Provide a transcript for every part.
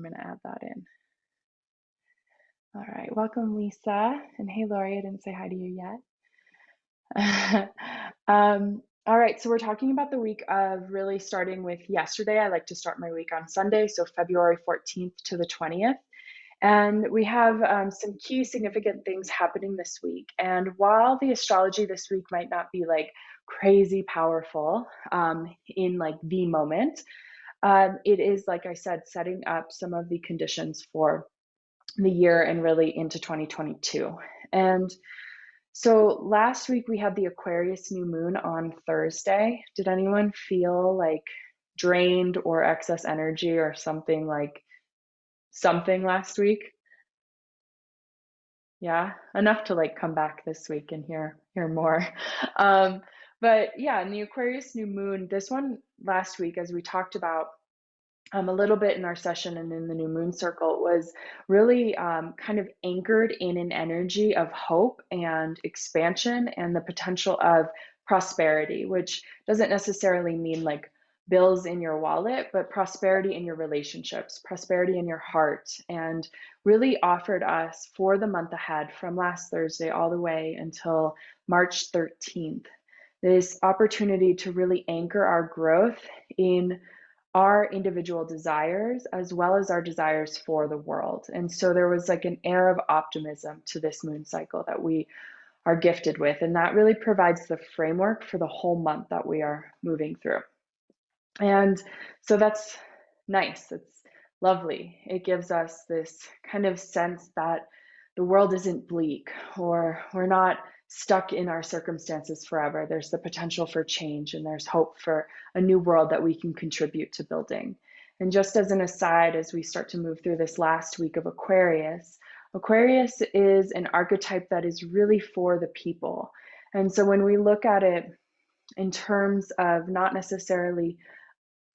I'm going to add that in. All right, welcome Lisa, and hey Lori, I didn't say hi to you yet. All right, so we're talking about the week of really starting with yesterday. I like to start my week on Sunday, so February 14th to the 20th. And we have some key significant things happening this week. And while the astrology this week might not be like crazy powerful in like the moment, it is, like I said, setting up some of the conditions for the year and really into 2022. And so last week we had the Aquarius New Moon on Thursday. Did anyone feel like drained or excess energy or something last week? Yeah, enough to like come back this week and hear more. But yeah, in the Aquarius New Moon, this one last week, as we talked about a little bit in our session and in the New Moon Circle, was really kind of anchored in an energy of hope and expansion and the potential of prosperity, which doesn't necessarily mean like bills in your wallet, but prosperity in your relationships, prosperity in your heart, and really offered us for the month ahead from last Thursday all the way until March 13th, this opportunity to really anchor our growth in our individual desires as well as our desires for the world. And so there was like an air of optimism to this moon cycle that we are gifted with, and that really provides the framework for the whole month that we are moving through. And so that's nice. It's lovely. It gives us this kind of sense that the world isn't bleak, or we're not stuck in our circumstances forever. There's the potential for change, and there's hope for a new world that we can contribute to building. And just as an aside, as we start to move through this last week of Aquarius, Aquarius is an archetype that is really for the people. And so when we look at it in terms of not necessarily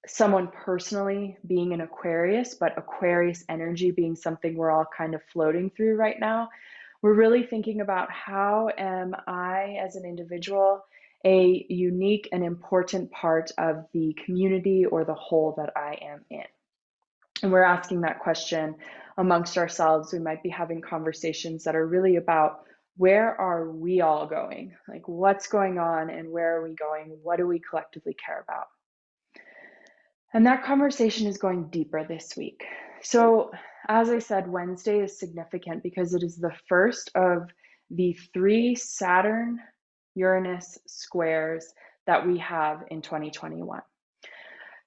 someone personally being an Aquarius, but Aquarius energy being something we're all kind of floating through right now, we're really thinking about how am I as an individual a unique and important part of the community or the whole that I am in. And we're asking that question amongst ourselves. We might be having conversations that are really about where are we all going? Like what's going on and where are we going? What do we collectively care about? And that conversation is going deeper this week. So, as I said, Wednesday is significant because it is the first of the 3 Saturn Uranus squares that we have in 2021.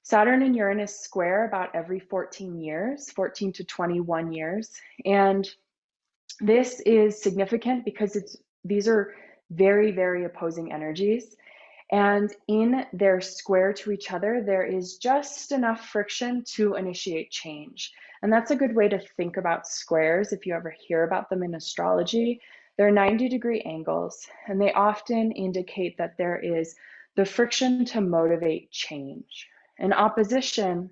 Saturn and Uranus square about every 14 years, 14 to 21 years. And this is significant because these are very, very opposing energies. And in their square to each other, there is just enough friction to initiate change. And that's a good way to think about squares if you ever hear about them in astrology. They're 90-degree angles, and they often indicate that there is the friction to motivate change. And opposition,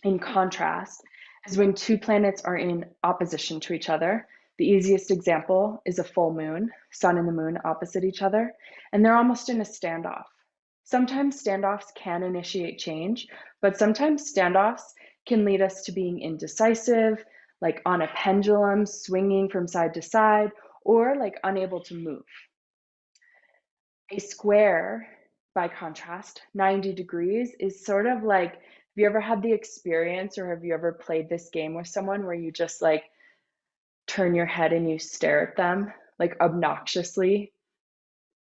in contrast, is when 2 planets are in opposition to each other. The easiest example is a full moon, sun and the moon opposite each other, and they're almost in a standoff. Sometimes standoffs can initiate change, but sometimes standoffs can lead us to being indecisive, like on a pendulum, swinging from side to side, or like unable to move. A square, by contrast, 90 degrees, is sort of like, have you ever had the experience or have you ever played this game with someone where you just like turn your head and you stare at them like obnoxiously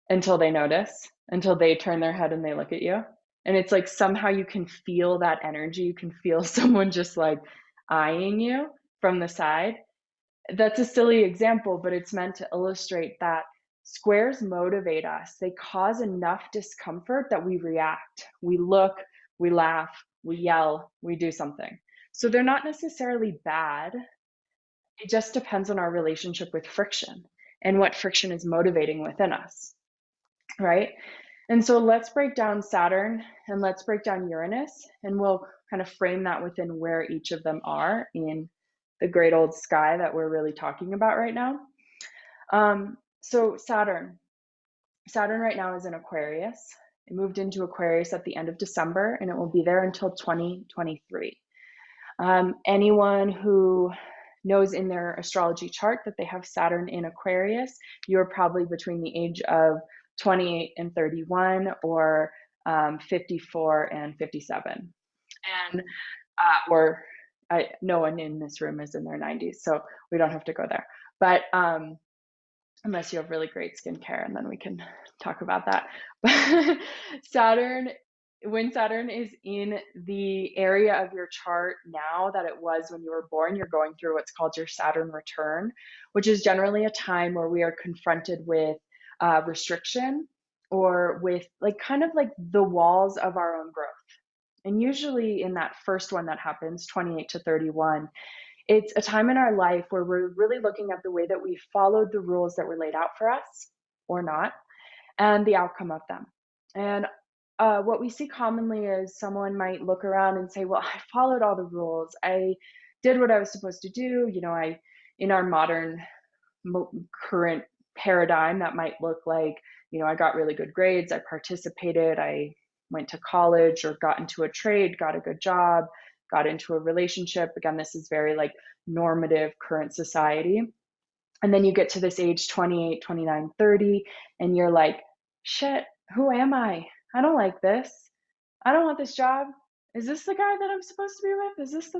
until they notice, until they turn their head and they look at you? And it's like somehow you can feel that energy. You can feel someone just like eyeing you from the side. That's a silly example, but it's meant to illustrate that squares motivate us. They cause enough discomfort that we react. We look, we laugh, we yell, we do something. So they're not necessarily bad. It just depends on our relationship with friction and what friction is motivating within us, right? And so let's break down Saturn and let's break down Uranus, and we'll kind of frame that within where each of them are in the great old sky that we're really talking about right now. So Saturn right now is in Aquarius. It moved into Aquarius at the end of December, and it will be there until 2023. Anyone who knows in their astrology chart that they have Saturn in Aquarius, you're probably between the age of 28 and 31, or 54 and 57. And or no one in this room is in their 90s, so we don't have to go there. But unless you have really great skincare, and then we can talk about that. When Saturn is in the area of your chart now that it was when you were born, you're going through what's called your Saturn Return, which is generally a time where we are confronted with restriction, or with kind of like the walls of our own growth. And usually in that first one that happens, 28 to 31, it's a time in our life where we're really looking at the way that we followed the rules that were laid out for us or not, and the outcome of them. And what we see commonly is someone might look around and say, well, I followed all the rules. I did what I was supposed to do. In our modern current paradigm, that might look like, I got really good grades, I participated, I went to college or got into a trade, got a good job, got into a relationship. Again, this is very like normative current society. And then you get to this age 28, 29, 30, and you're like, shit, who am I? I don't like this. I don't want this job. Is this the guy that I'm supposed to be with? Is this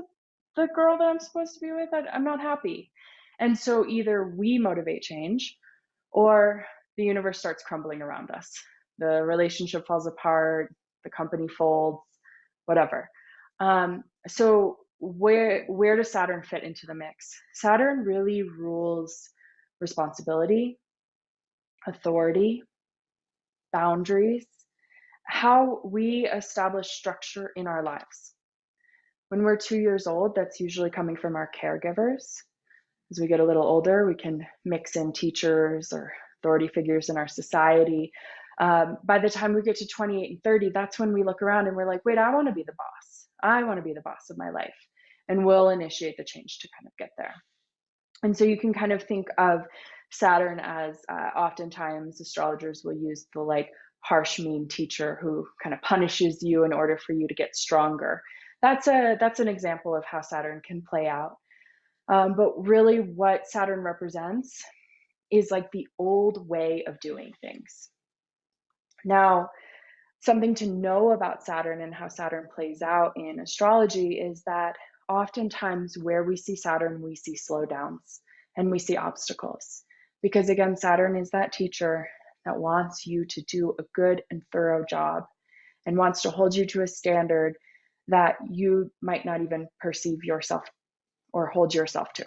the girl that I'm supposed to be with? I'm not happy. And so either we motivate change, or the universe starts crumbling around us. The relationship falls apart, the company folds, whatever. So where does Saturn fit into the mix? Saturn really rules responsibility, authority, boundaries, how we establish structure in our lives. When we're 2 years old, that's usually coming from our caregivers. As we get a little older, we can mix in teachers or authority figures in our society. By the time we get to 28 and 30, that's when we look around and we're like, wait, I want to be the boss. I want to be the boss of my life. And we'll initiate the change to kind of get there. And so you can kind of think of Saturn as oftentimes astrologers will use the harsh, mean teacher who kind of punishes you in order for you to get stronger. That's an example of how Saturn can play out. But really what Saturn represents is like the old way of doing things. Now, something to know about Saturn and how Saturn plays out in astrology is that oftentimes where we see Saturn, we see slowdowns and we see obstacles. Because again, Saturn is that teacher that wants you to do a good and thorough job and wants to hold you to a standard that you might not even perceive yourself or hold yourself to.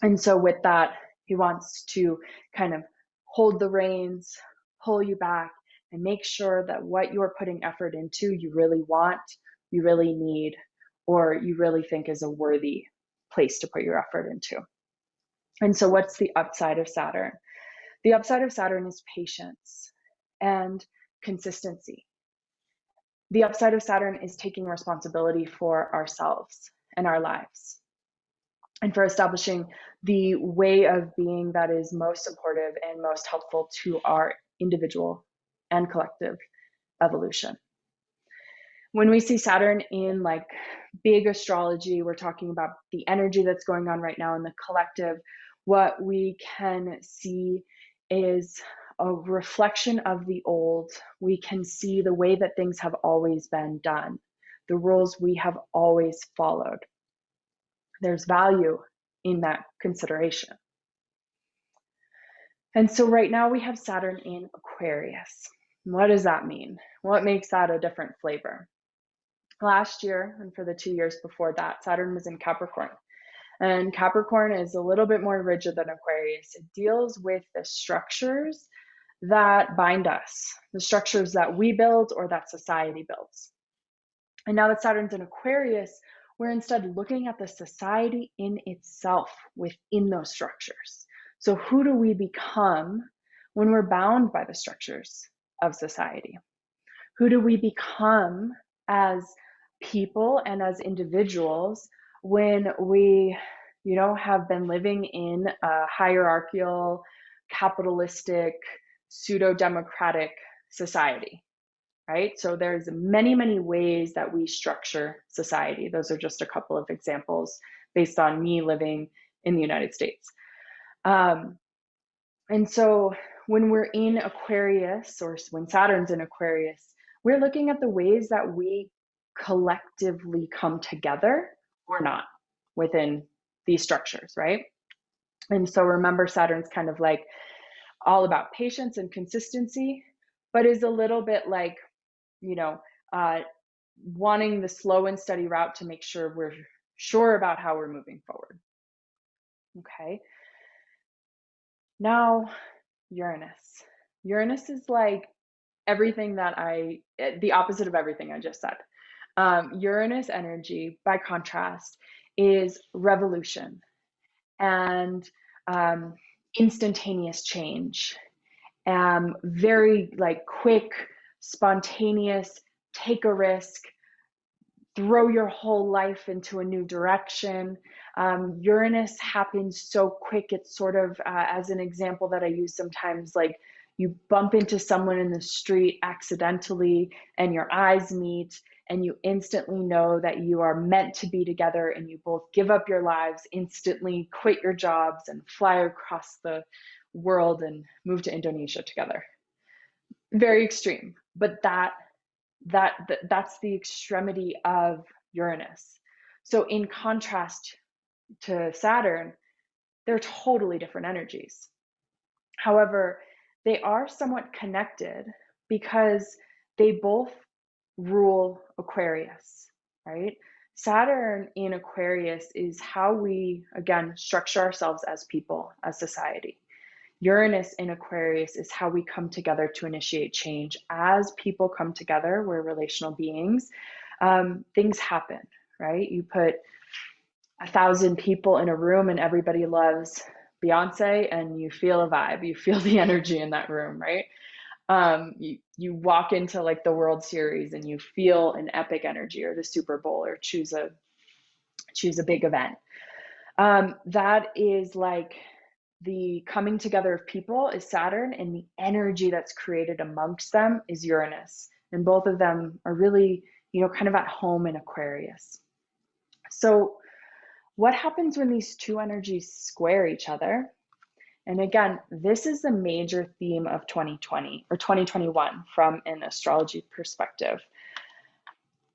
And so with that, he wants to kind of hold the reins, pull you back, and make sure that what you're putting effort into, you really want, you really need, or you really think is a worthy place to put your effort into. And so what's the upside of Saturn? The upside of Saturn is patience and consistency. The upside of Saturn is taking responsibility for ourselves and our lives, and for establishing the way of being that is most supportive and most helpful to our individual and collective evolution. When we see Saturn in big astrology, we're talking about the energy that's going on right now in the collective. What we can see is a reflection of the old. We can see the way that things have always been done, the rules we have always followed. There's value in that consideration. And so right now we have Saturn in Aquarius. What does that mean? What makes that a different flavor? Last year, and for the 2 years before that, Saturn was in Capricorn. And Capricorn is a little bit more rigid than Aquarius. It deals with the structures that bind us, the structures that we build or that society builds. And now that Saturn's in Aquarius, we're instead looking at the society in itself within those structures. So who do we become when we're bound by the structures of society? Who do we become as people and as individuals when we, have been living in a hierarchical, capitalistic, pseudo-democratic society? right? So there's many, many ways that we structure society. Those are just a couple of examples based on me living in the United States. And so when we're in Aquarius, or when Saturn's in Aquarius, we're looking at the ways that we collectively come together or not within these structures, right? And so remember, Saturn's kind of like all about patience and consistency, but is a little bit like, you know, wanting the slow and steady route to make sure we're sure about how we're moving forward. Okay. Now, Uranus. Uranus is like everything that the opposite of everything I just said. Uranus energy, by contrast, is revolution and instantaneous change, very like quick, spontaneous, take a risk, throw your whole life into a new direction. Uranus happens so quick. It's sort of, as an example that I use sometimes, like you bump into someone in the street accidentally and your eyes meet and you instantly know that you are meant to be together, and you both give up your lives instantly, quit your jobs, and fly across the world and move to Indonesia together. Very extreme, but that's the extremity of Uranus. So in contrast to Saturn, they're totally different energies. However, they are somewhat connected because they both rule Aquarius, right? Saturn in Aquarius is how we, again, structure ourselves as people, as society. Uranus in Aquarius is how we come together to initiate change. As people come together, we're relational beings, things happen, right? You put 1,000 people in a room and everybody loves Beyonce, and you feel a vibe, you feel the energy in that room, right? You walk into like the World Series and you feel an epic energy, or the Super Bowl, or choose a big event. That is like the coming together of people is Saturn, and the energy that's created amongst them is Uranus. And both of them are really, kind of at home in Aquarius. So what happens when these two energies square each other? And again, this is the major theme of 2020 or 2021 from an astrology perspective.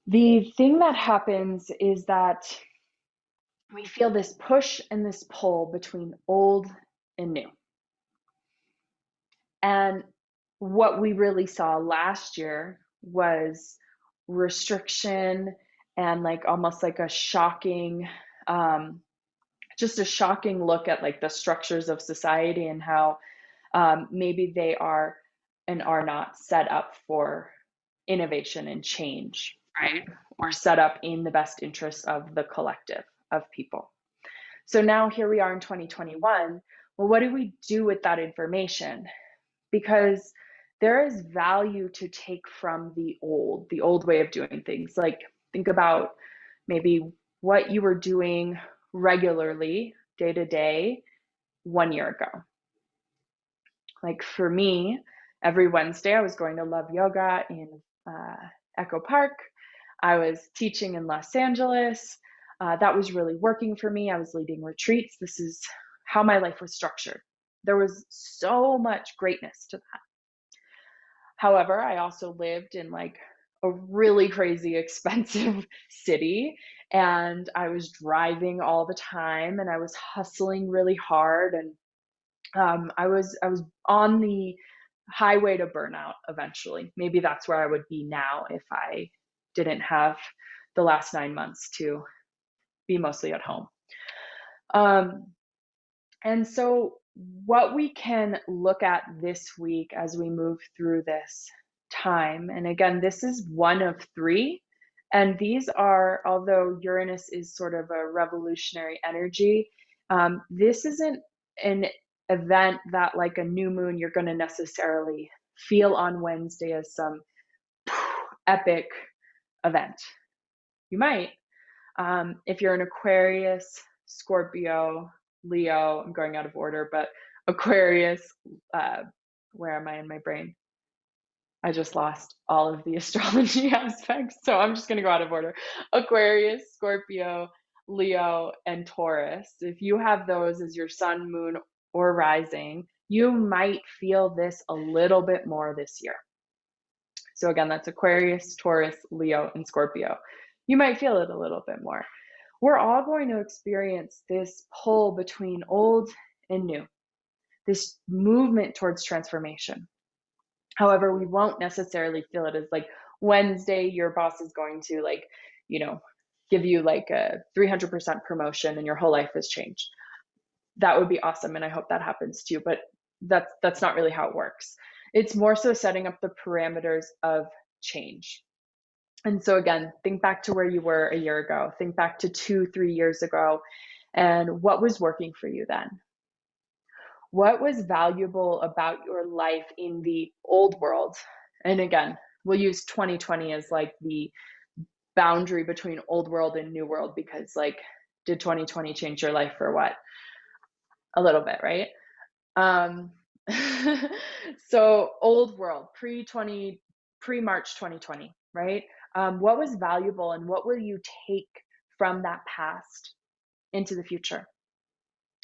The thing that happens is that we feel this push and this pull between old and new. And what we really saw last year was restriction and like almost like a shocking, just a shocking look at like the structures of society and how maybe they are and are not set up for innovation and change, right? Or set up in the best interest of the collective of people. So now here we are in 2021. Well, what do we do with that information? Because there is value to take from the old way of doing things. Like think about maybe what you were doing regularly day to day 1 year ago. Like for me, every Wednesday I was going to Love Yoga in Echo Park. I was teaching in Los Angeles. That was really working for me. I was leading retreats. This is how my life was structured. There was so much greatness to that. However, I also lived in like a really crazy expensive city, and I was driving all the time, and I was hustling really hard, and I was on the highway to burnout eventually. Maybe that's where I would be now if I didn't have the last 9 months to be mostly at home. And so what we can look at this week as we move through this time, and again, this is one of three, and these are, although Uranus is sort of a revolutionary energy, this isn't an event that, like a new moon, you're going to necessarily feel on Wednesday as some epic event. You might, if you're an Aquarius, Scorpio, Leo, I'm going out of order, but Aquarius, where am I in my brain? I just lost all of the astrology aspects, so I'm just gonna go out of order. Aquarius, Scorpio, Leo, and Taurus. If you have those as your sun, moon, or rising, you might feel this a little bit more this year. So again, that's Aquarius, Taurus, Leo, and Scorpio. You might feel it a little bit more. We're all going to experience this pull between old and new, this movement towards transformation. However, we won't necessarily feel it as like Wednesday, your boss is going to like, you know, give you like a 300% promotion and your whole life has changed. That would be awesome. And I hope that happens too, but that's not really how it works. It's more so setting up the parameters of change. And so again, think back to where you were a year ago, think back to 2-3 years ago, and what was working for you then? What was valuable about your life in the old world? And again, we'll use 2020 as like the boundary between old world and new world, because like, did 2020 change your life for what? A little bit, right? So old world, pre-March 2020, right? What was valuable and what will you take from that past into the future?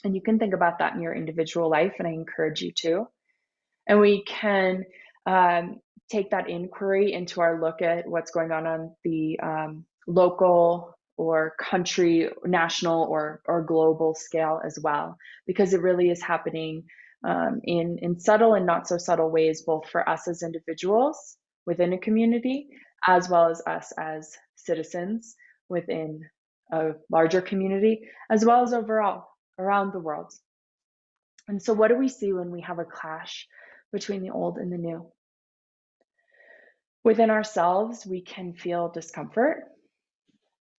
And you can think about that in your individual life, and I encourage you to. And we can take that inquiry into our look at what's going on the local or country, national or global scale as well, because it really is happening in subtle and not so subtle ways, both for us as individuals within a community, as well as us as citizens within a larger community, as well as overall around the world. And so what do we see when we have a clash between the old and the new? Within ourselves, we can feel discomfort,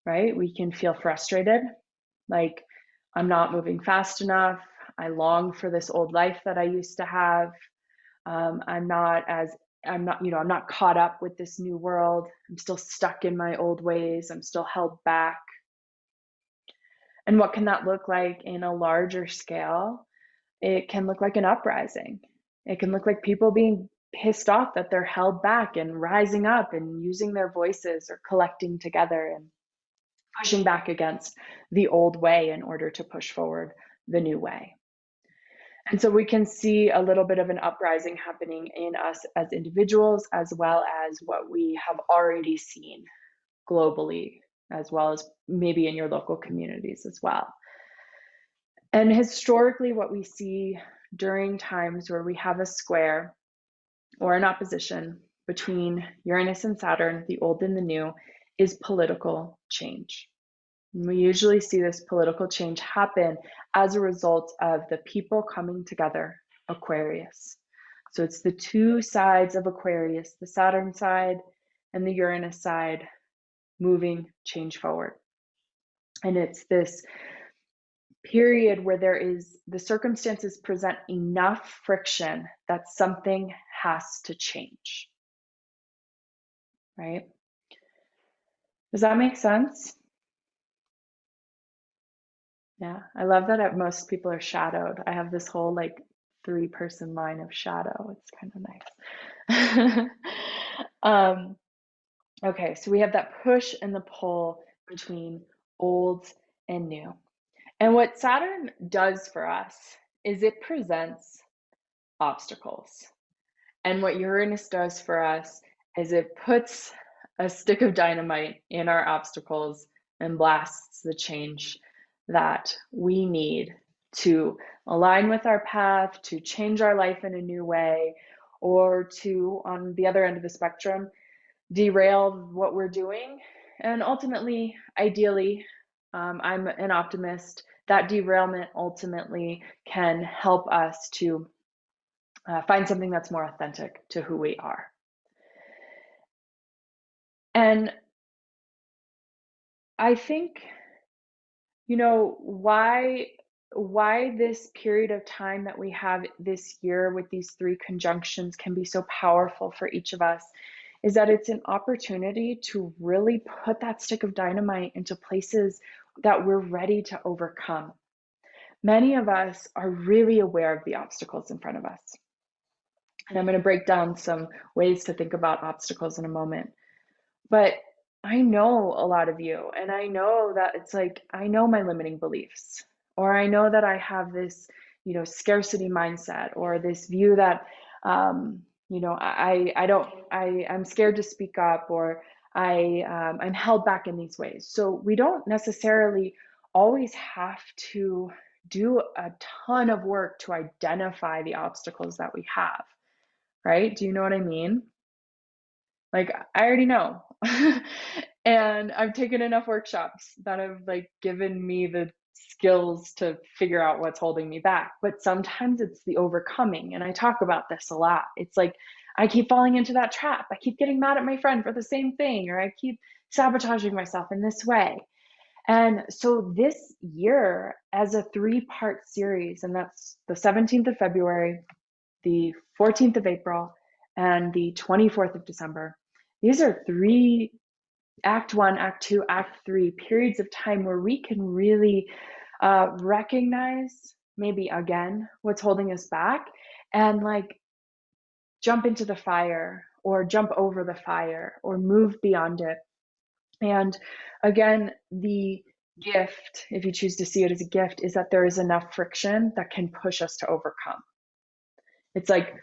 right? We can feel frustrated, like I'm not moving fast enough. I long for this old life that I used to have. I'm not caught up with this new world. I'm still stuck in my old ways. I'm still held back. And what can that look like in a larger scale? It can look like an uprising. It can look like people being pissed off that they're held back and rising up and using their voices or collecting together and pushing back against the old way in order to push forward the new way. And so we can see a little bit of an uprising happening in us as individuals, as well as what we have already seen globally, as well as maybe in your local communities as well. And historically, what we see during times where we have a square or an opposition between Uranus and Saturn, the old and the new, is political change. And we usually see this political change happen as a result of the people coming together, Aquarius. So it's the two sides of Aquarius, the Saturn side and the Uranus side, moving change forward. And it's this period where the circumstances present enough friction that something has to change, right? Does that make sense? Yeah, I love that most people are shadowed. I have this whole like 3-person line of shadow. It's kind of nice. Okay, so we have that push and the pull between old and new. And what Saturn does for us is it presents obstacles. And what Uranus does for us is it puts a stick of dynamite in our obstacles and blasts the change that we need to align with our path, to change our life in a new way, or to, on the other end of the spectrum, derail what we're doing. And ultimately, ideally, I'm an optimist, that derailment ultimately can help us to find something that's more authentic to who we are. And I think, why this period of time that we have this year with these 3 conjunctions can be so powerful for each of us is that it's an opportunity to really put that stick of dynamite into places that we're ready to overcome. Many of us are really aware of the obstacles in front of us. And I'm going to break down some ways to think about obstacles in a moment. But I know a lot of you, and I know that it's like, I know my limiting beliefs, or I know that I have this, scarcity mindset, or this view that, I'm scared to speak up, or I'm held back in these ways. So we don't necessarily always have to do a ton of work to identify the obstacles that we have, right? Do you know what I mean? Like, I already know. And I've taken enough workshops that have like given me the skills to figure out what's holding me back. But sometimes it's the overcoming. And I talk about this a lot. It's like I keep falling into that trap. I keep getting mad at my friend for the same thing, or I keep sabotaging myself in this way. And so this year, as a 3-part series, and that's the 17th of February, the 14th of April, and the 24th of December. These are 3 Act 1, Act 2, Act 3 periods of time where we can really recognize, maybe again, what's holding us back, and like jump into the fire, or jump over the fire, or move beyond it. And again, the gift, if you choose to see it as a gift, is that there is enough friction that can push us to overcome. It's like,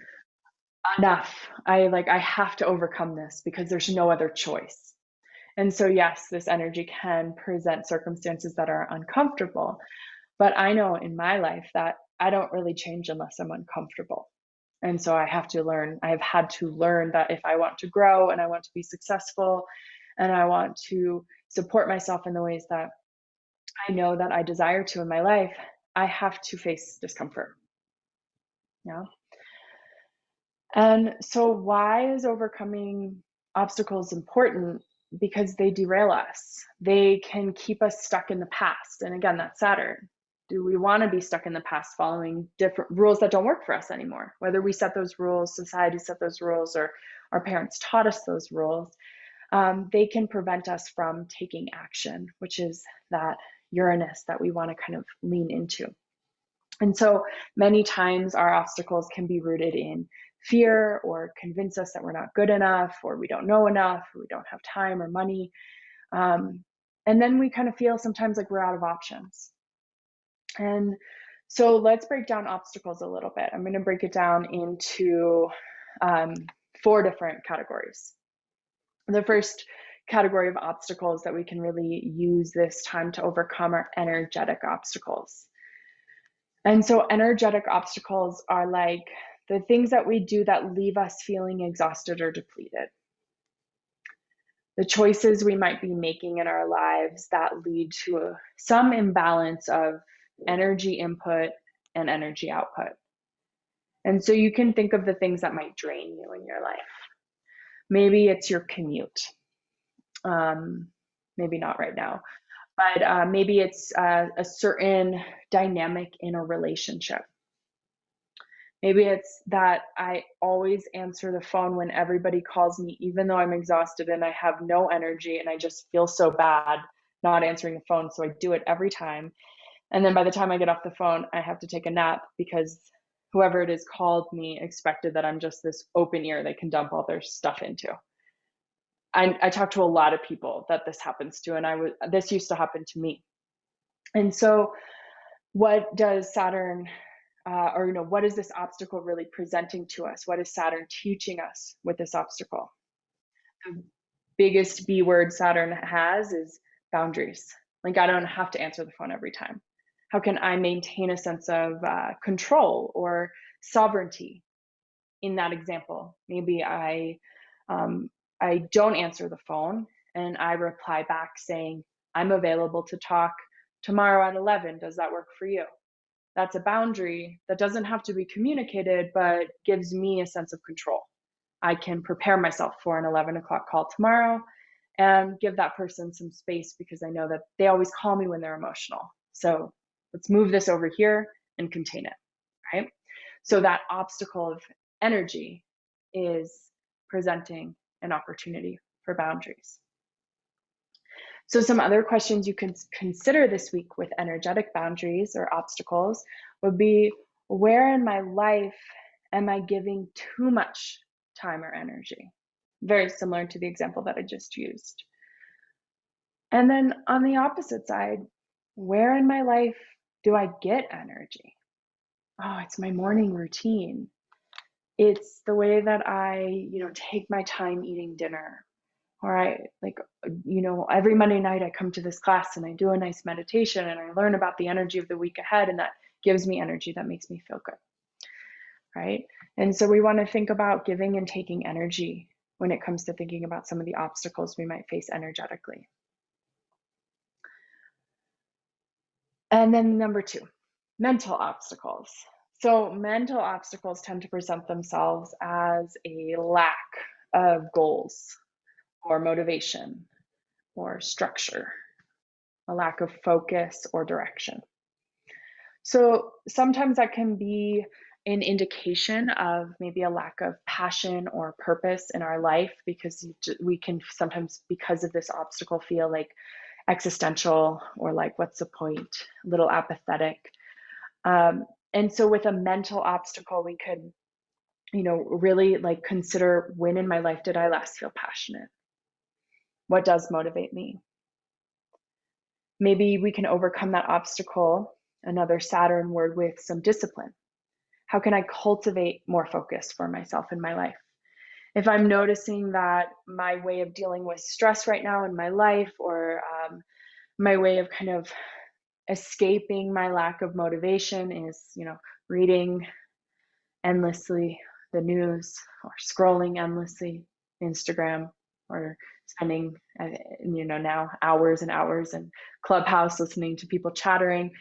enough. I have to overcome this because there's no other choice. And so yes, this energy can present circumstances that are uncomfortable, but I know in my life that I don't really change unless I'm uncomfortable. And so I have had to learn that if I want to grow, and I want to be successful, and I want to support myself in the ways that I know that I desire to in my life, I have to face discomfort. Yeah. And so why is overcoming obstacles important? Because they derail us. They can keep us stuck in the past. And again, that's Saturn. Do we want to be stuck in the past following different rules that don't work for us anymore? Whether we set those rules, society set those rules, or our parents taught us those rules, they can prevent us from taking action, which is that Uranus that we want to kind of lean into. And so many times our obstacles can be rooted in fear, or convince us that we're not good enough, or we don't know enough, or we don't have time or money. And then we kind of feel sometimes like we're out of options. And so let's break down obstacles a little bit. I'm going to break it down into 4 different categories. The first category of obstacles that we can really use this time to overcome are energetic obstacles. And so energetic obstacles are like the things that we do that leave us feeling exhausted or depleted. The choices we might be making in our lives that lead to some imbalance of energy input and energy output. And so you can think of the things that might drain you in your life. Maybe it's your commute. Maybe not right now, but maybe it's a certain dynamic in a relationship. Maybe it's that I always answer the phone when everybody calls me, even though I'm exhausted and I have no energy, and I just feel so bad not answering the phone. So I do it every time. And then by the time I get off the phone, I have to take a nap because whoever it is called me expected that I'm just this open ear they can dump all their stuff into. I talk to a lot of people that this happens to, and this used to happen to me. And so what does Saturn, what is this obstacle really presenting to us? What is Saturn teaching us with this obstacle? The biggest B word Saturn has is boundaries. Like, I don't have to answer the phone every time. How can I maintain a sense of control or sovereignty in that example? Maybe I don't answer the phone and I reply back saying, I'm available to talk tomorrow at 11. Does that work for you? That's a boundary that doesn't have to be communicated, but gives me a sense of control. I can prepare myself for an 11 o'clock call tomorrow and give that person some space because I know that they always call me when they're emotional. So let's move this over here and contain it, right? So that obstacle of energy is presenting an opportunity for boundaries. So some other questions you can consider this week with energetic boundaries or obstacles would be, where in my life am I giving too much time or energy? Very similar to the example that I just used. And then on the opposite side, where in my life do I get energy? Oh, it's my morning routine. It's the way that I, take my time eating dinner. Or every Monday night I come to this class and I do a nice meditation and I learn about the energy of the week ahead, and that gives me energy that makes me feel good, right? And so we want to think about giving and taking energy when it comes to thinking about some of the obstacles we might face energetically. And then number 2, mental obstacles. So mental obstacles tend to present themselves as a lack of goals or motivation or structure, a lack of focus or direction. So sometimes that can be an indication of maybe a lack of passion or purpose in our life, because we can sometimes, because of this obstacle, feel like existential or like, what's the point? A little apathetic. And so with a mental obstacle, we could, really like consider, when in my life did I last feel passionate? What does motivate me? Maybe we can overcome that obstacle, another Saturn word, with some discipline. How can I cultivate more focus for myself in my life? If I'm noticing that my way of dealing with stress right now in my life, or my way of kind of escaping my lack of motivation is, reading endlessly the news, or scrolling endlessly Instagram, or spending, now hours and hours in Clubhouse listening to people chattering.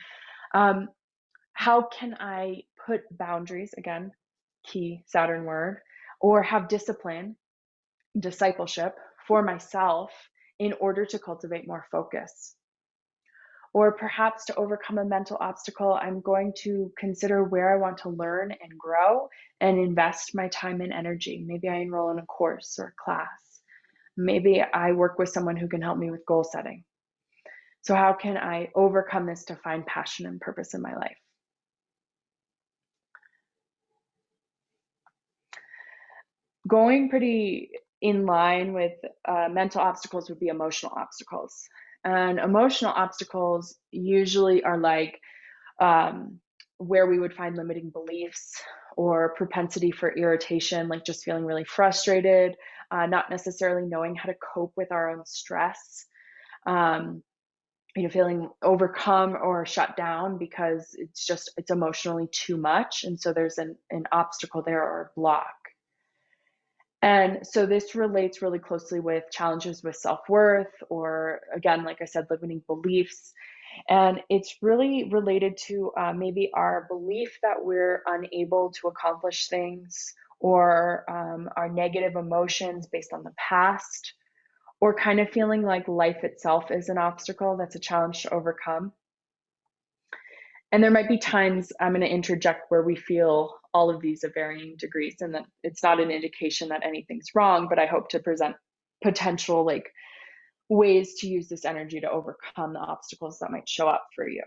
How can I put boundaries, again, key Saturn word, or have discipline, discipleship for myself in order to cultivate more focus? Or perhaps to overcome a mental obstacle, I'm going to consider where I want to learn and grow and invest my time and energy. Maybe I enroll in a course or a class. Maybe I work with someone who can help me with goal setting. So how can I overcome this to find passion and purpose in my life? Going pretty in line with mental obstacles would be emotional obstacles. And emotional obstacles usually are like where we would find limiting beliefs or propensity for irritation, like just feeling really frustrated, not necessarily knowing how to cope with our own stress, feeling overcome or shut down because it's emotionally too much. And so there's an obstacle there, or a block. And so this relates really closely with challenges with self-worth, or again, like I said, limiting beliefs. And it's really related to maybe our belief that we're unable to accomplish things, or our negative emotions based on the past, or kind of feeling like life itself is an obstacle that's a challenge to overcome. And there might be times, I'm going to interject, where we feel all of these at varying degrees, and that it's not an indication that anything's wrong, but I hope to present potential like ways to use this energy to overcome the obstacles that might show up for you.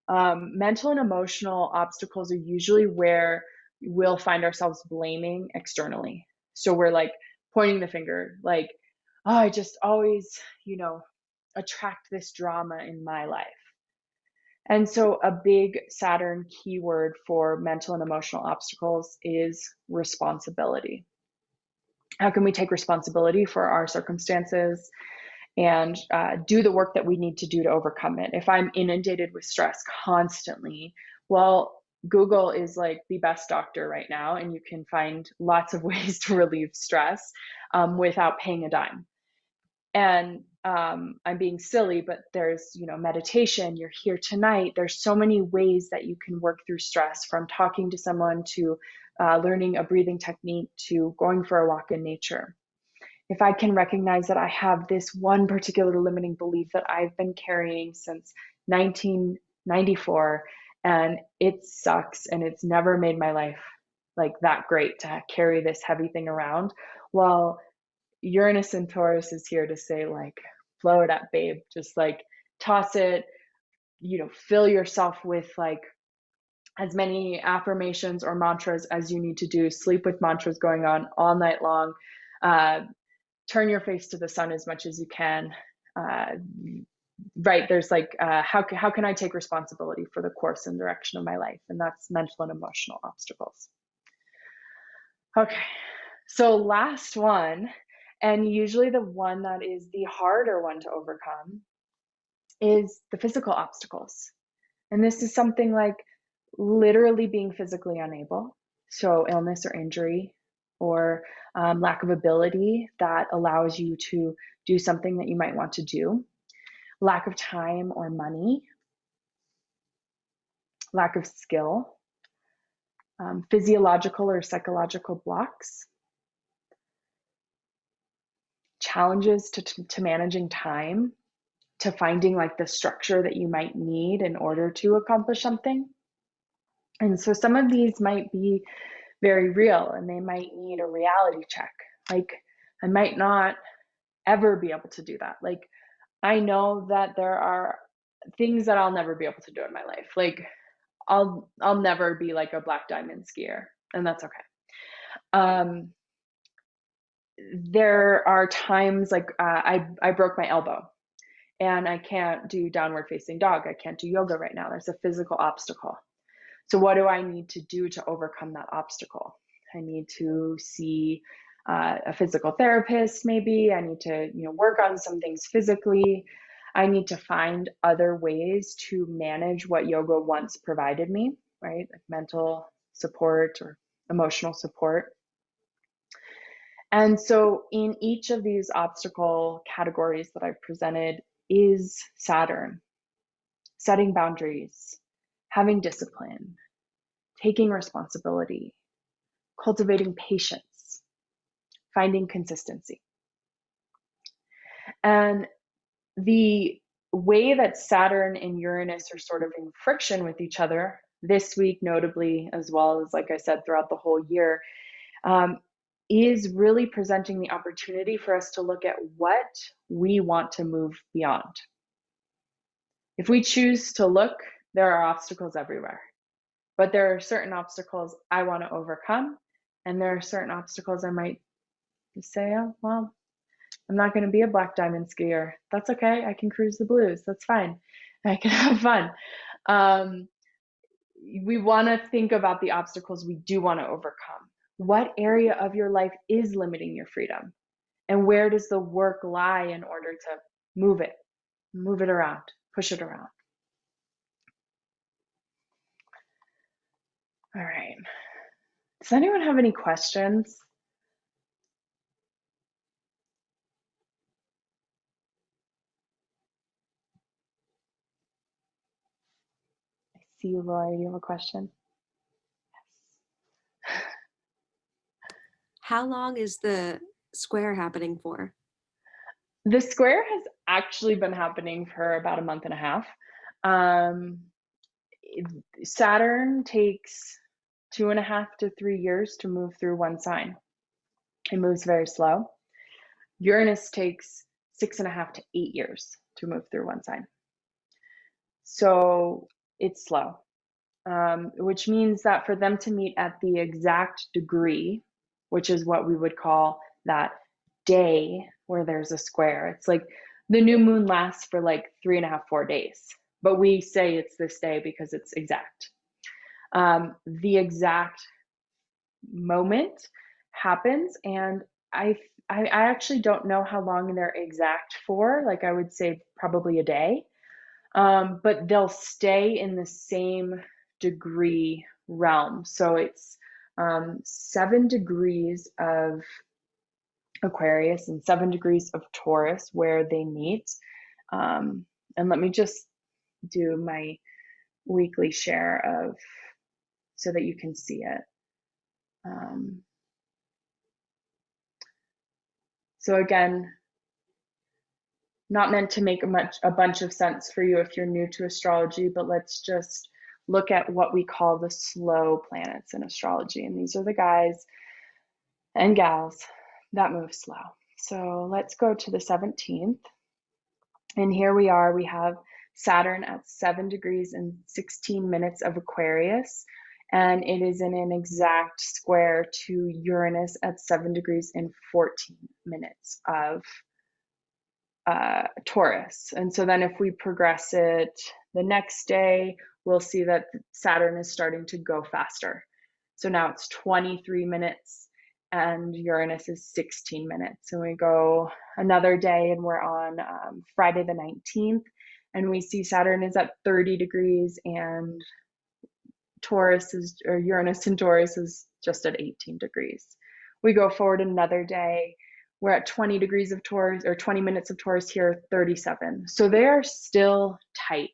Mental and emotional obstacles are usually where we'll find ourselves blaming externally. So we're like pointing the finger, like, oh, I just always, attract this drama in my life. And so a big Saturn keyword for mental and emotional obstacles is responsibility. How can we take responsibility for our circumstances and do the work that we need to do to overcome it? If I'm inundated with stress constantly, well, Google is like the best doctor right now, and you can find lots of ways to relieve stress without paying a dime. And I'm being silly, but there's, meditation, you're here tonight. There's so many ways that you can work through stress, from talking to someone to learning a breathing technique to going for a walk in nature. If I can recognize that I have this one particular limiting belief that I've been carrying since 1994, and it sucks, and it's never made my life like that great to carry this heavy thing around, well, Uranus and Taurus is here to say, like, blow it up, babe. Just like toss it, fill yourself with like as many affirmations or mantras as you need to do. Sleep with mantras going on all night long. Turn your face to the sun as much as you can. Right, there's like, how can I take responsibility for the course and direction of my life? And that's mental and emotional obstacles. Okay, so last one, and usually the one that is the harder one to overcome, is the physical obstacles. And this is something like literally being physically unable, so illness or injury, or lack of ability that allows you to do something that you might want to do, lack of time or money, lack of skill, physiological or psychological blocks, challenges to managing time, to finding like the structure that you might need in order to accomplish something. And so some of these might be very real and they might need a reality check. Like, I might not ever be able to do that. Like, I know that there are things that I'll never be able to do in my life. Like, I'll never be like a black diamond skier, and that's okay. There are times like I broke my elbow and I can't do downward facing dog. I can't do yoga right now. There's a physical obstacle. So what do I need to do to overcome that obstacle? I need to see a physical therapist, maybe. I need to, work on some things physically. I need to find other ways to manage what yoga once provided me, right? Like mental support or emotional support. And so in each of these obstacle categories that I've presented is Saturn, setting boundaries, having discipline, taking responsibility, cultivating patience, finding consistency. And the way that Saturn and Uranus are sort of in friction with each other this week, notably, as well as, like I said, throughout the whole year, is really presenting the opportunity for us to look at what we want to move beyond. If we choose to look, there are obstacles everywhere. But there are certain obstacles I want to overcome, and there are certain obstacles I might say, oh, well, I'm not going to be a black diamond skier. That's okay. I can cruise the blues. That's fine. I can have fun. We want to think about the obstacles we do want to overcome. What area of your life is limiting your freedom? And where does the work lie in order to move it around, push it around? All right. Does anyone have any questions? I see you, Laura. You have a question? Yes. How long is the square happening for? The square has actually been happening for about a month and a half. Saturn takes 2.5 to 3 years to move through one sign. It moves very slow. Uranus takes 6.5 to 8 years to move through one sign. So it's slow, which means that for them to meet at the exact degree, which is what we would call that day where there's a square, it's like the new moon lasts for like 3.5, 4 days, but we say it's this day because it's exact. The exact moment happens, and I actually don't know how long they're exact for. Like, I would say probably a day, but they'll stay in the same degree realm. So it's 7 degrees of Aquarius and 7 degrees of Taurus where they meet. And let me just do my weekly share of, so that you can see it. So again, not meant to make a bunch of sense for you if you're new to astrology, but let's just look at what we call the slow planets in astrology. And these are the guys and gals that move slow. So let's go to the 17th. And here we are, we have Saturn at 7 degrees and 16 minutes of Aquarius, and it is in an exact square to Uranus at 7 degrees and 14 minutes of Taurus. And so then if we progress it the next day, we'll see that Saturn is starting to go faster. So now it's 23 minutes and Uranus is 16 minutes. And we go another day and we're on Friday the 19th, and we see Saturn is at 30 degrees and Uranus in Taurus is just at 18 degrees. We go forward another day, we're at 20 degrees of Taurus, or 20 minutes of Taurus here, 37. So they are still tight.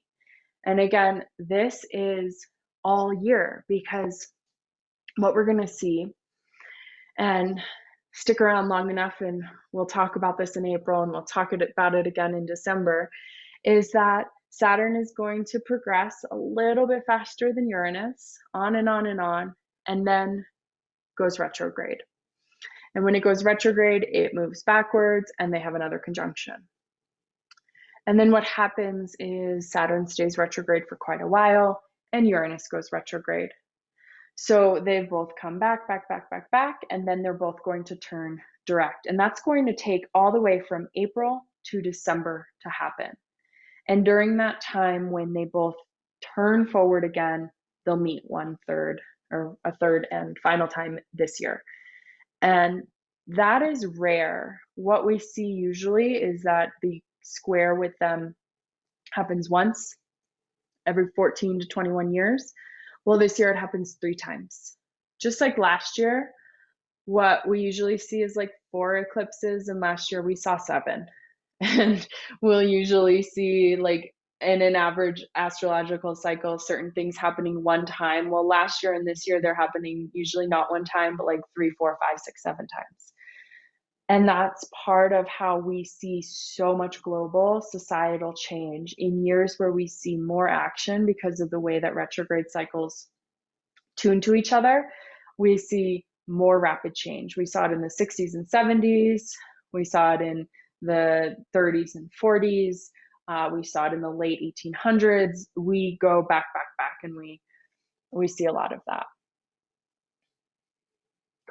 And again, this is all year, because what we're going to see, and stick around long enough and we'll talk about this in April and we'll talk about it again in December, is that Saturn is going to progress a little bit faster than Uranus, on and on and on, and then goes retrograde. And when it goes retrograde, it moves backwards and they have another conjunction. And then what happens is Saturn stays retrograde for quite a while and Uranus goes retrograde. So they've both come back, and then they're both going to turn direct. And that's going to take all the way from April to December to happen. And during that time, when they both turn forward again, they'll meet a third and final time this year. And that is rare. What we see usually is that the square with them happens once every 14 to 21 years. Well, this year it happens 3 times. Just like last year, what we usually see is like 4 eclipses, and last year we saw 7. And we'll usually see, like, in an average astrological cycle, certain things happening 1 time. Well, last year and this year, they're happening usually not 1 time, but like 3, 4, 5, 6, 7 times. And that's part of how we see so much global societal change in years where we see more action because of the way that retrograde cycles tune to each other. We see more rapid change. We saw it in the 60s and 70s. We saw it in the 30s and 40s. We saw it in the late 1800s. We go back, and we see a lot of that.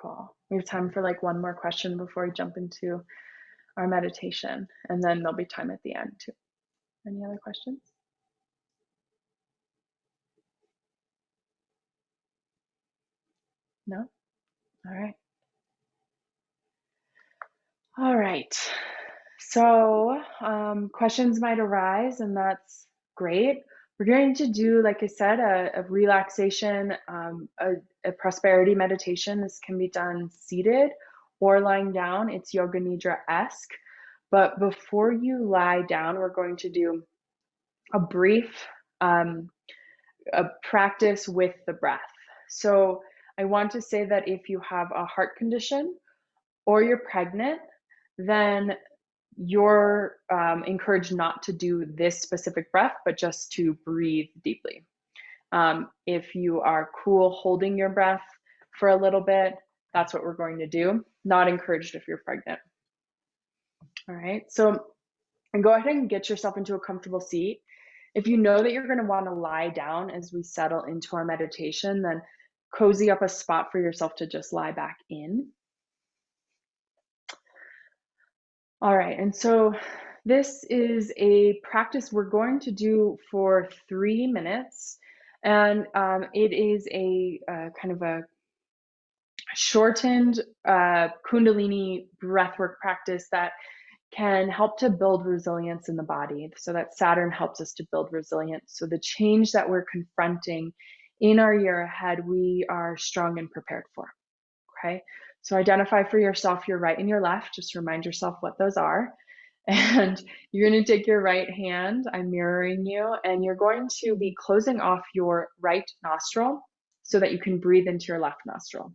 Cool. We have time for like one more question before we jump into our meditation, and then there'll be time at the end too. Any other questions? No? All right. All right. So questions might arise, and that's great. We're going to do, like I said, a relaxation, a prosperity meditation. This can be done seated or lying down. It's Yoga Nidra-esque. But before you lie down, we're going to do a brief a practice with the breath. So I want to say that if you have a heart condition or you're pregnant, then you're encouraged not to do this specific breath, but just to breathe deeply. If you are cool holding your breath for a little bit, that's what we're going to do. Not encouraged if you're pregnant. All right, so go ahead and get yourself into a comfortable seat. If you know that you're going to want to lie down as we settle into our meditation, then cozy up a spot for yourself to just lie back in. All right, and so this is a practice we're going to do for 3 minutes, and it is a kind of a shortened Kundalini breathwork practice that can help to build resilience in the body, so that Saturn helps us to build resilience. So the change that we're confronting in our year ahead, we are strong and prepared for, okay? So identify for yourself your right and your left. Just remind yourself what those are. And you're going to take your right hand, I'm mirroring you, and you're going to be closing off your right nostril so that you can breathe into your left nostril.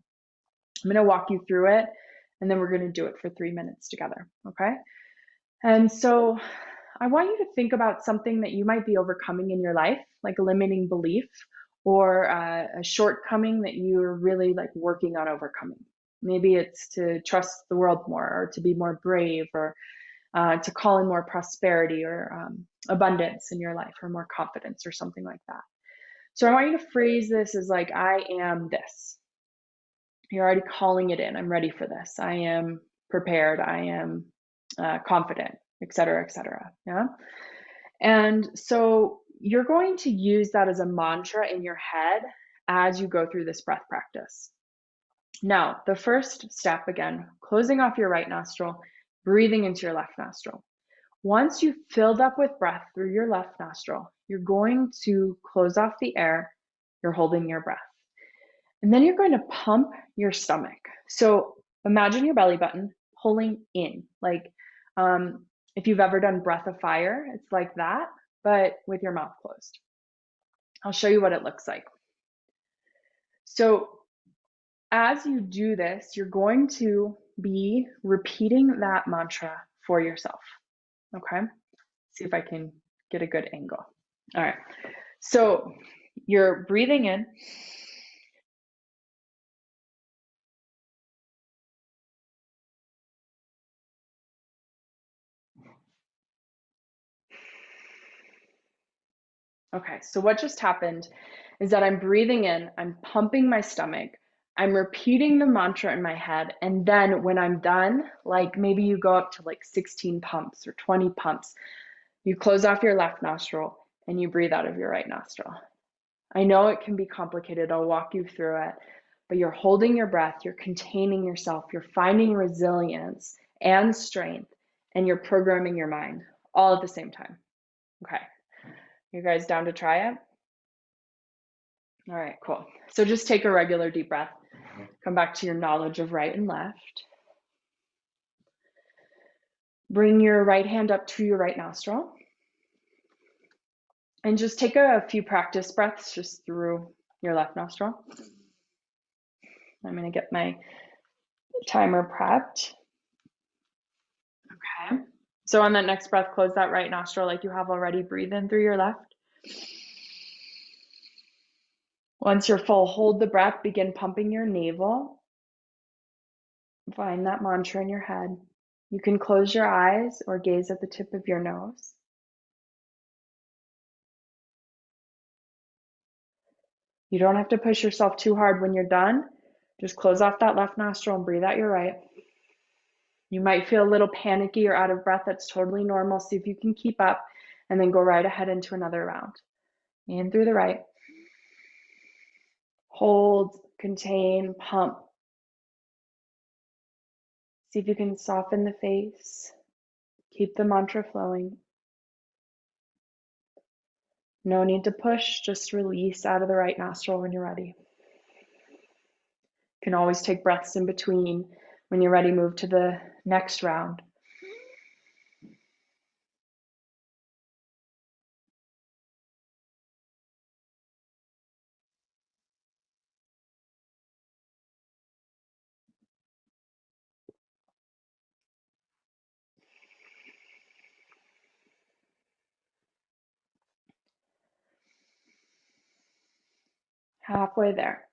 I'm going to walk you through it, and then we're going to do it for 3 minutes together, okay? And so I want you to think about something that you might be overcoming in your life, like a limiting belief or a shortcoming that you're really like working on overcoming. Maybe it's to trust the world more, or to be more brave, or to call in more prosperity or abundance in your life, or more confidence or something like that. So I want you to phrase this as like, I am this. You're already calling it in. I'm ready for this. I am prepared. I am confident, etc., etc. Yeah. And so you're going to use that as a mantra in your head as you go through this breath practice. Now, the first step, again, closing off your right nostril, breathing into your left nostril. Once you've filled up with breath through your left nostril, you're going to close off the air. You're holding your breath. And then you're going to pump your stomach. So imagine your belly button pulling in. Like if you've ever done breath of fire, it's like that, but with your mouth closed. I'll show you what it looks like. So as you do this, you're going to be repeating that mantra for yourself. Okay? See if I can get a good angle. All right. So you're breathing in. Okay, so what just happened is that I'm breathing in, I'm pumping my stomach, I'm repeating the mantra in my head, and then when I'm done, like maybe you go up to like 16 pumps or 20 pumps, you close off your left nostril and you breathe out of your right nostril. I know it can be complicated, I'll walk you through it, but you're holding your breath, you're containing yourself, you're finding resilience and strength, and you're programming your mind all at the same time. Okay. You guys down to try it? All right, cool. So just take a regular deep breath. Come back to your knowledge of right and left. Bring your right hand up to your right nostril. And just take a few practice breaths just through your left nostril. I'm going to get my timer prepped. Okay. So on that next breath, close that right nostril like you have already. Breathe in through your left. Once you're full, hold the breath. Begin pumping your navel. Find that mantra in your head. You can close your eyes or gaze at the tip of your nose. You don't have to push yourself too hard when you're done. Just close off that left nostril and breathe out your right. You might feel a little panicky or out of breath. That's totally normal. See if you can keep up, and then go right ahead into another round. In through the right. Hold, contain, pump. See if you can soften the face. Keep the mantra flowing. No need to push, just release out of the right nostril when you're ready. You can always take breaths in between. When you're ready, move to the next round. Halfway there.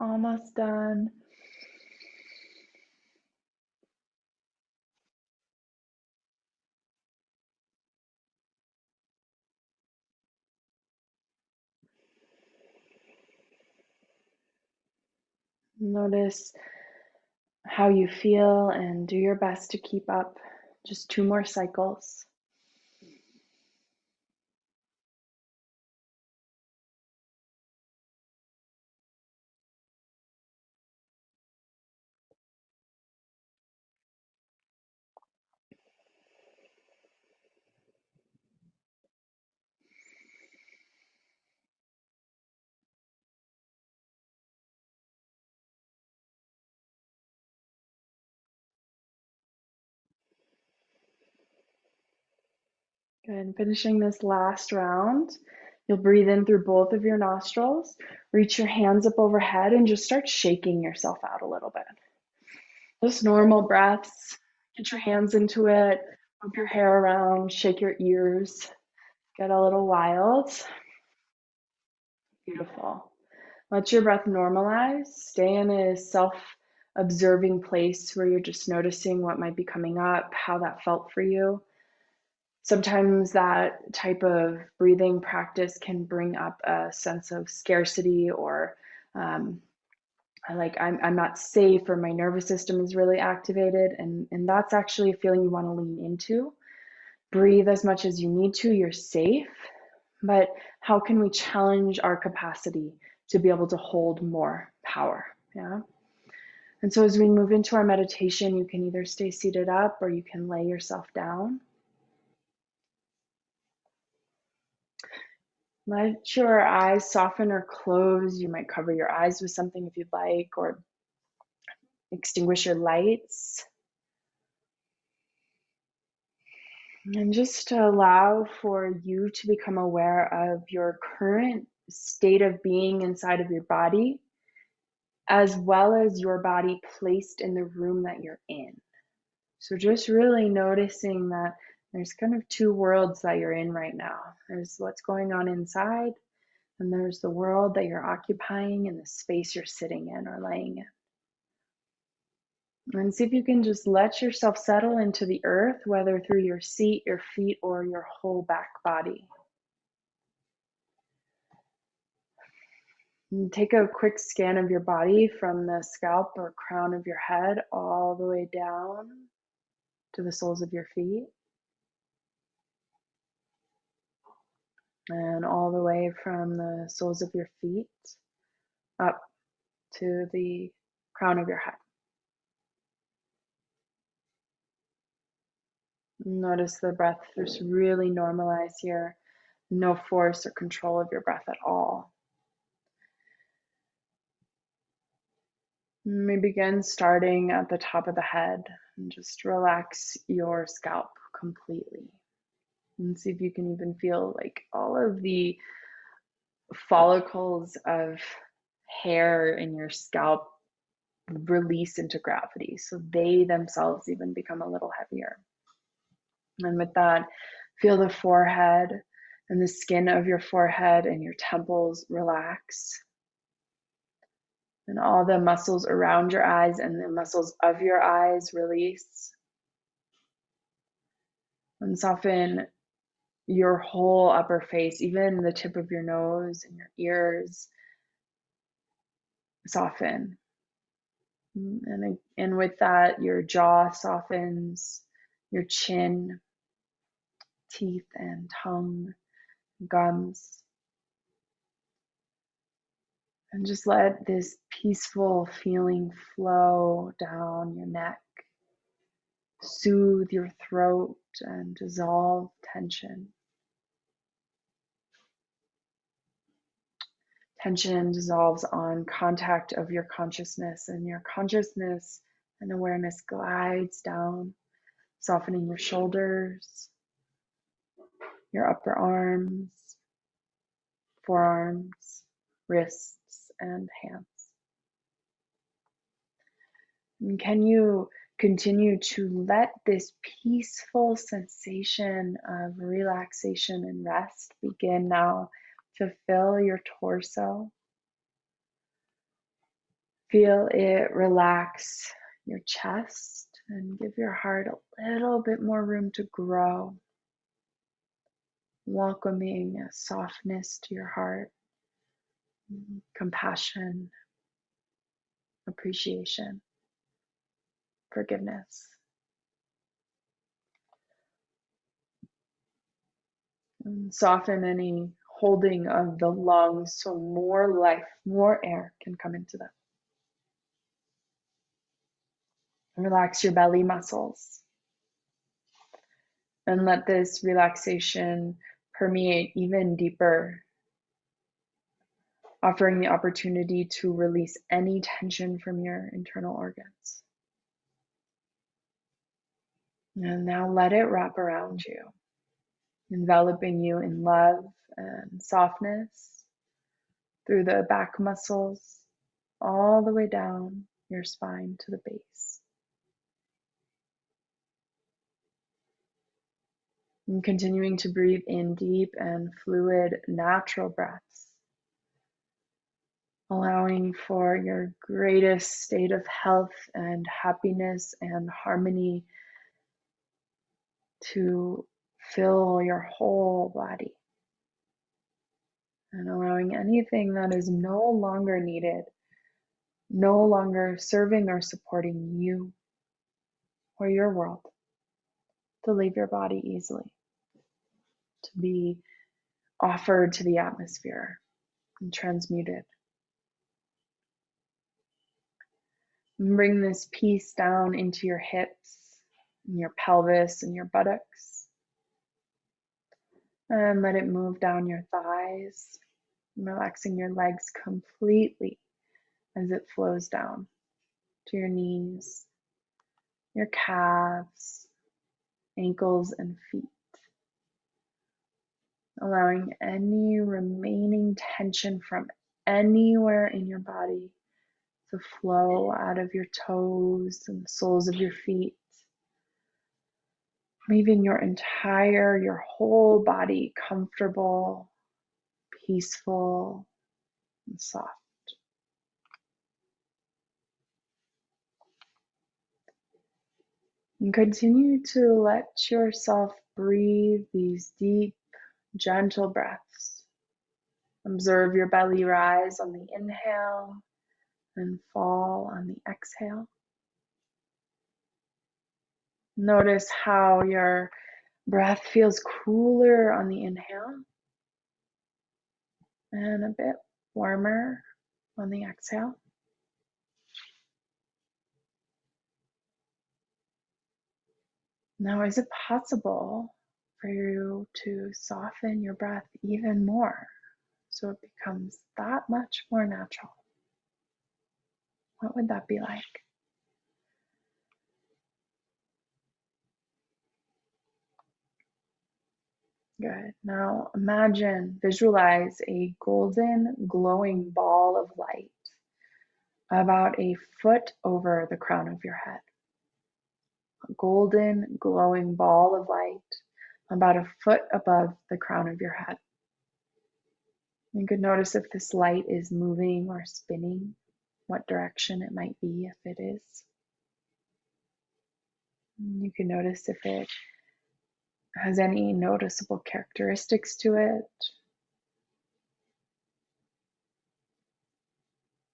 Almost done. Notice how you feel and do your best to keep up. Just 2 more cycles. Good. Finishing this last round, you'll breathe in through both of your nostrils, reach your hands up overhead, and just start shaking yourself out a little bit. Just normal breaths. Get your hands into it, move your hair around, shake your ears, get a little wild. Beautiful. Let your breath normalize. Stay in a self-observing place where you're just noticing what might be coming up, how that felt for you. Sometimes that type of breathing practice can bring up a sense of scarcity or like I'm not safe, or my nervous system is really activated, and that's actually a feeling you want to lean into. Breathe as much as you need to, you're safe, but how can we challenge our capacity to be able to hold more power? Yeah. And so as we move into our meditation, you can either stay seated up or you can lay yourself down. Let your eyes soften or close. You might cover your eyes with something if you'd like, or extinguish your lights. And just to allow for you to become aware of your current state of being inside of your body, as well as your body placed in the room that you're in. So just really noticing that there's kind of two worlds that you're in right now. There's what's going on inside, and there's the world that you're occupying and the space you're sitting in or laying in. And see if you can just let yourself settle into the earth, whether through your seat, your feet, or your whole back body. And take a quick scan of your body from the scalp or crown of your head all the way down to the soles of your feet. And all the way from the soles of your feet up to the crown of your head. Notice the breath just really normalize here. No force or control of your breath at all. And we begin starting at the top of the head and just relax your scalp completely. And see if you can even feel like all of the follicles of hair in your scalp release into gravity. So they themselves even become a little heavier. And with that, feel the forehead and the skin of your forehead and your temples relax. And all the muscles around your eyes and the muscles of your eyes release. And soften your whole upper face, even the tip of your nose and your ears. Soften. And with that, your jaw softens, your chin, teeth and tongue, gums. And just let this peaceful feeling flow down your neck, soothe your throat and dissolve tension. Tension dissolves on contact of your consciousness, and your consciousness and awareness glides down, softening your shoulders, your upper arms, forearms, wrists, and hands. And can you continue to let this peaceful sensation of relaxation and rest begin now to fill your torso? Feel it relax your chest and give your heart a little bit more room to grow, welcoming a softness to your heart, compassion, appreciation, forgiveness. And soften any holding of the lungs so more life, more air can come into them. And relax your belly muscles. And let this relaxation permeate even deeper, offering the opportunity to release any tension from your internal organs. And now let it wrap around you. enveloping you in love and softness through the back muscles, all the way down your spine to the base. And continuing to breathe in deep and fluid, natural breaths, allowing for your greatest state of health and happiness and harmony to fill your whole body, and allowing anything that is no longer needed, no longer serving or supporting you or your world, to leave your body easily, to be offered to the atmosphere and transmuted. And bring this peace down into your hips, and your pelvis, and your buttocks. And let it move down your thighs, relaxing your legs completely as it flows down to your knees, your calves, ankles, and feet. Allowing any remaining tension from anywhere in your body to flow out of your toes and the soles of your feet, leaving your whole body comfortable, peaceful, and soft. And continue to let yourself breathe these deep, gentle breaths. Observe your belly rise on the inhale and fall on the exhale. Notice how your breath feels cooler on the inhale and a bit warmer on the exhale. Now, is it possible for you to soften your breath even more so it becomes that much more natural? What would that be like? Good. Now visualize a golden glowing ball of light about a foot over the crown of your head. A golden glowing ball of light about a foot above the crown of your head. You could notice if this light is moving or spinning, what direction it might be if it is. You can notice if it has any noticeable characteristics to it,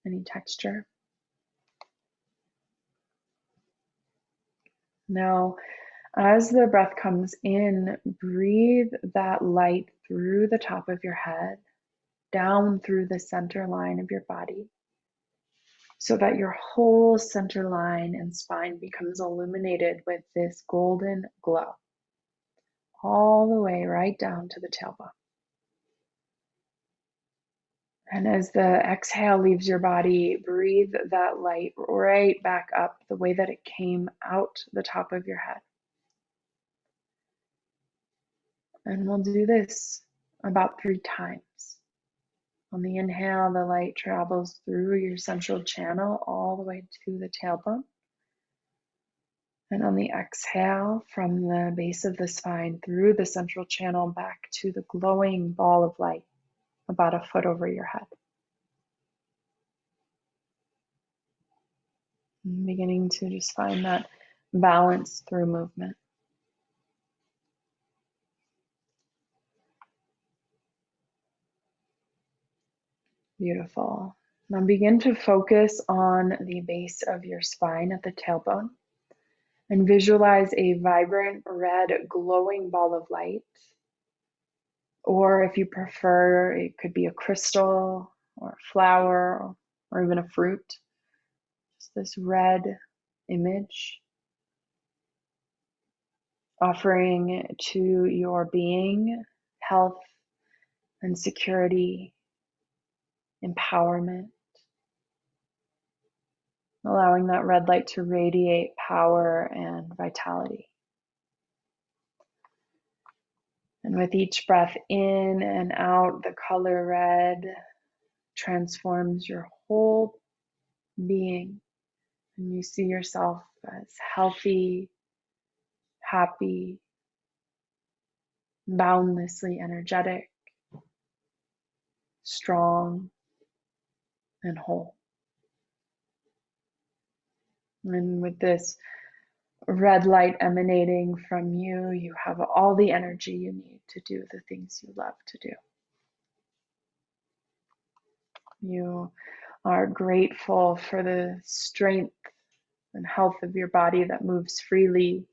any texture. Now, as the breath comes in, breathe that light through the top of your head, down through the center line of your body, so that your whole center line and spine becomes illuminated with this golden glow, all the way right down to the tailbone. And as the exhale leaves your body, breathe that light right back up the way that it came out the top of your head. And we'll do this about 3 times. On the inhale, the light travels through your central channel all the way to the tailbone. And on the exhale, from the base of the spine through the central channel back to the glowing ball of light about a foot over your head. And beginning to just find that balance through movement. Beautiful. Now begin to focus on the base of your spine at the tailbone and visualize a vibrant red glowing ball of light. Or if you prefer, it could be a crystal or a flower or even a fruit. Just this red image offering to your being health and security, empowerment, allowing that red light to radiate power and vitality. And with each breath in and out, the color red transforms your whole being. And you see yourself as healthy, happy, boundlessly energetic, strong, and whole. And with this red light emanating from you, you have all the energy you need to do the things you love to do. You are grateful for the strength and health of your body that moves freely.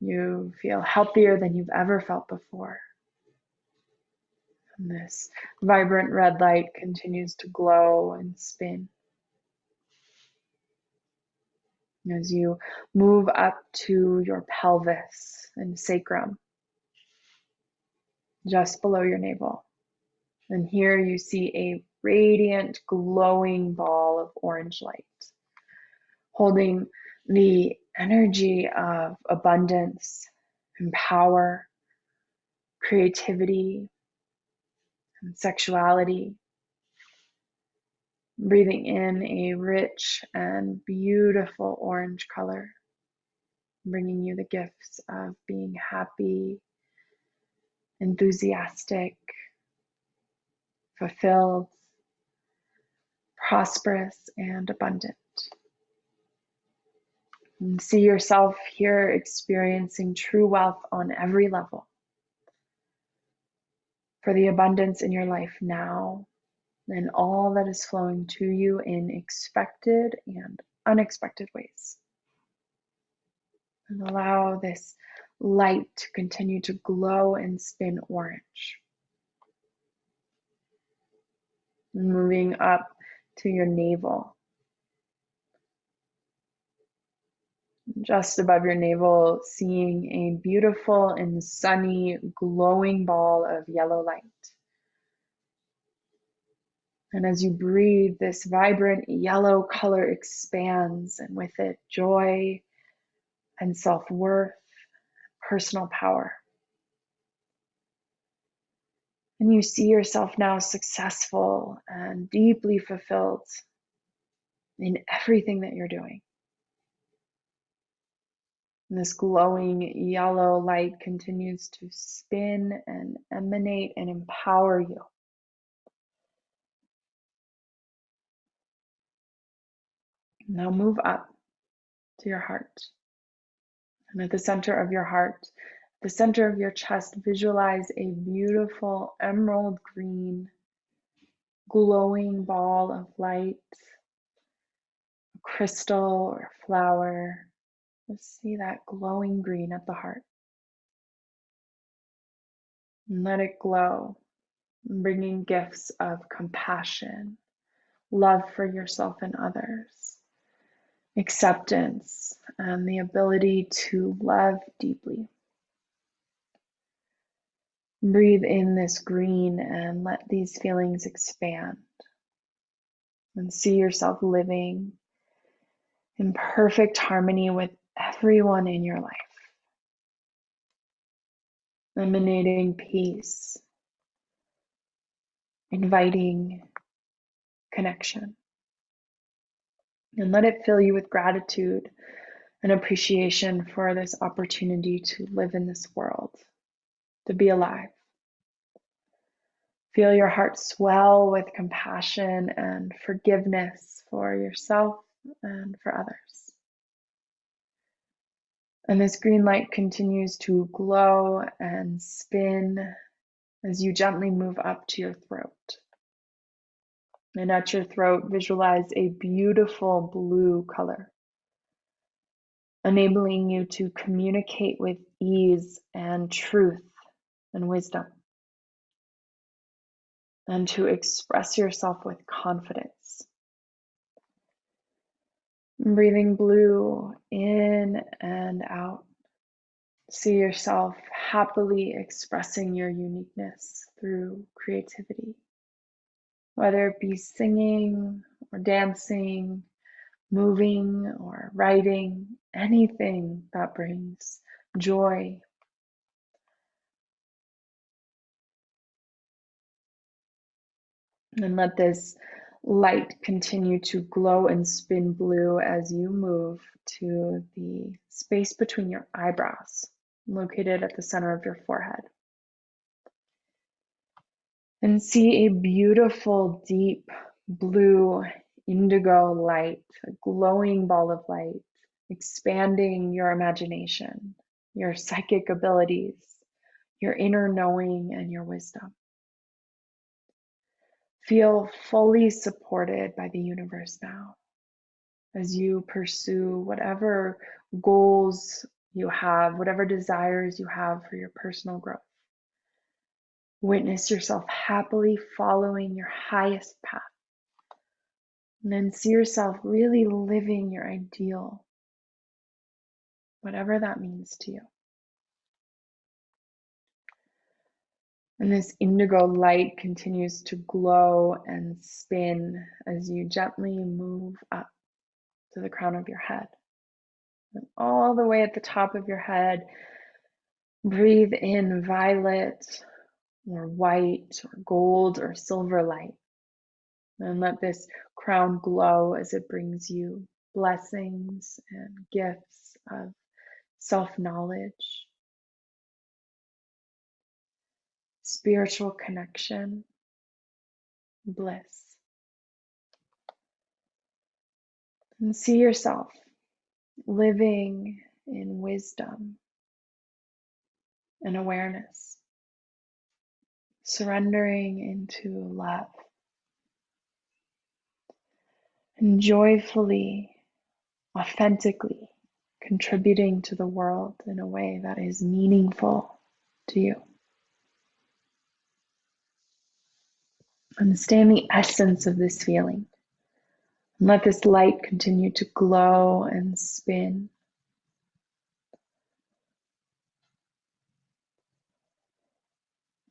You feel healthier than you've ever felt before. And this vibrant red light continues to glow and spin. As you move up to your pelvis and sacrum, just below your navel. And here you see a radiant, glowing ball of orange light, holding the energy of abundance and power, creativity, and sexuality. Breathing in a rich and beautiful orange color, bringing you the gifts of being happy, enthusiastic, fulfilled, prosperous, and abundant. And see yourself here experiencing true wealth on every level. For the abundance in your life now and all that is flowing to you in expected and unexpected ways. And allow this light to continue to glow and spin orange. Moving up to your navel. Just above your navel, seeing a beautiful and sunny, glowing ball of yellow light. And as you breathe, this vibrant yellow color expands, and with it, joy and self-worth, personal power. And you see yourself now successful and deeply fulfilled in everything that you're doing. And this glowing yellow light continues to spin and emanate and empower you. Now move up to your heart. And at the center of your heart, the center of your chest, visualize a beautiful emerald green, glowing ball of light, a crystal or a flower. Just see that glowing green at the heart. And let it glow, bringing gifts of compassion, love for yourself and others, acceptance, and the ability to love deeply. Breathe in this green and let these feelings expand. And see yourself living in perfect harmony with everyone in your life. Emanating peace, inviting connection. And let it fill you with gratitude and appreciation for this opportunity to live in this world, to be alive. Feel your heart swell with compassion and forgiveness for yourself and for others. And this green light continues to glow and spin as you gently move up to your throat. And at your throat, visualize a beautiful blue color, enabling you to communicate with ease and truth and wisdom, and to express yourself with confidence. Breathing blue in and out. See yourself happily expressing your uniqueness through creativity, whether it be singing or dancing, moving or writing, anything that brings joy, And let this light continue to glow and spin blue as you move to the space between your eyebrows, located at the center of your forehead. And see a beautiful, deep blue indigo light, a glowing ball of light, expanding your imagination, your psychic abilities, your inner knowing, and your wisdom. Feel fully supported by the universe now as you pursue whatever goals you have, whatever desires you have for your personal growth. Witness yourself happily following your highest path. And then see yourself really living your ideal, whatever that means to you. And this indigo light continues to glow and spin as you gently move up to the crown of your head. And all the way at the top of your head, breathe in violet or white or gold or silver light. And let this crown glow as it brings you blessings and gifts of self-knowledge, spiritual connection, bliss. And see yourself living in wisdom and awareness, surrendering into love, and joyfully, authentically contributing to the world in a way that is meaningful to you. And stay in the essence of this feeling. And let this light continue to glow and spin.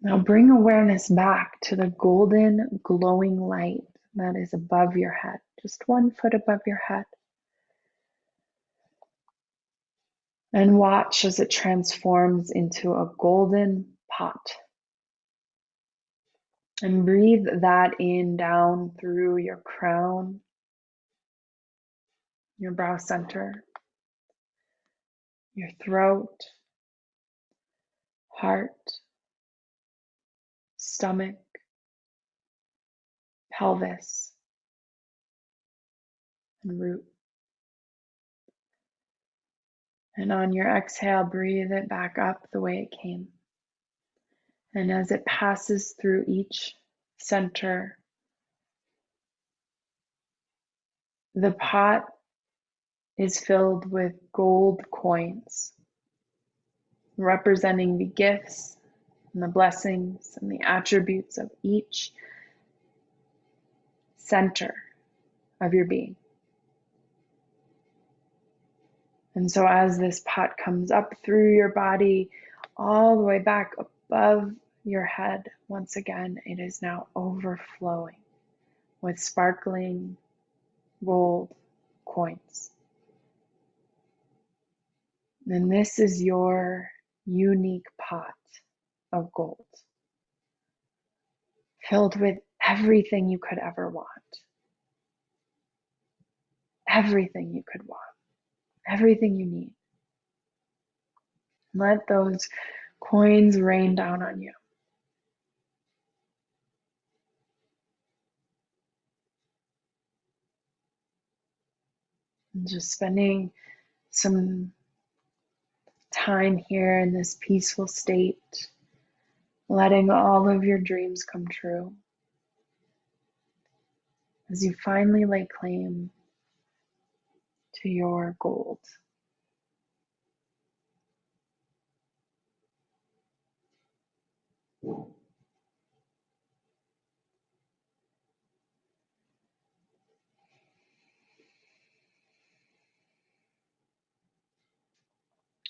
Now bring awareness back to the golden glowing light that is above your head, just 1 foot above your head. And watch as it transforms into a golden pot. And breathe that in down through your crown, your brow center, your throat, heart, stomach, pelvis, and root. And on your exhale, breathe it back up the way it came. And as it passes through each center, the pot is filled with gold coins, representing the gifts and the blessings and the attributes of each center of your being. And so as this pot comes up through your body, all the way back above your head, once again, it is now overflowing with sparkling gold coins. And this is your unique pot of gold, filled with everything you could ever want. Everything you could want. Everything you need. Let those coins rain down on you. And just spending some time here in this peaceful state, letting all of your dreams come true. As you finally lay claim to your gold.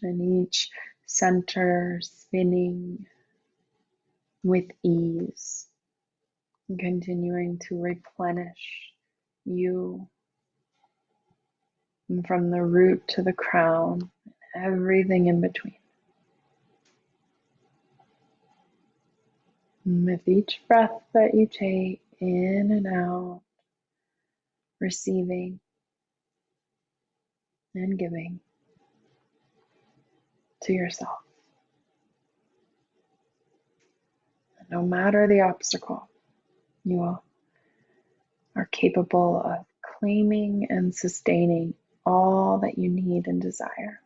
And each center spinning with ease, and continuing to replenish you, and from the root to the crown, everything in between. And with each breath that you take in and out, receiving and giving to yourself. No matter the obstacle, you are capable of claiming and sustaining all that you need and desire.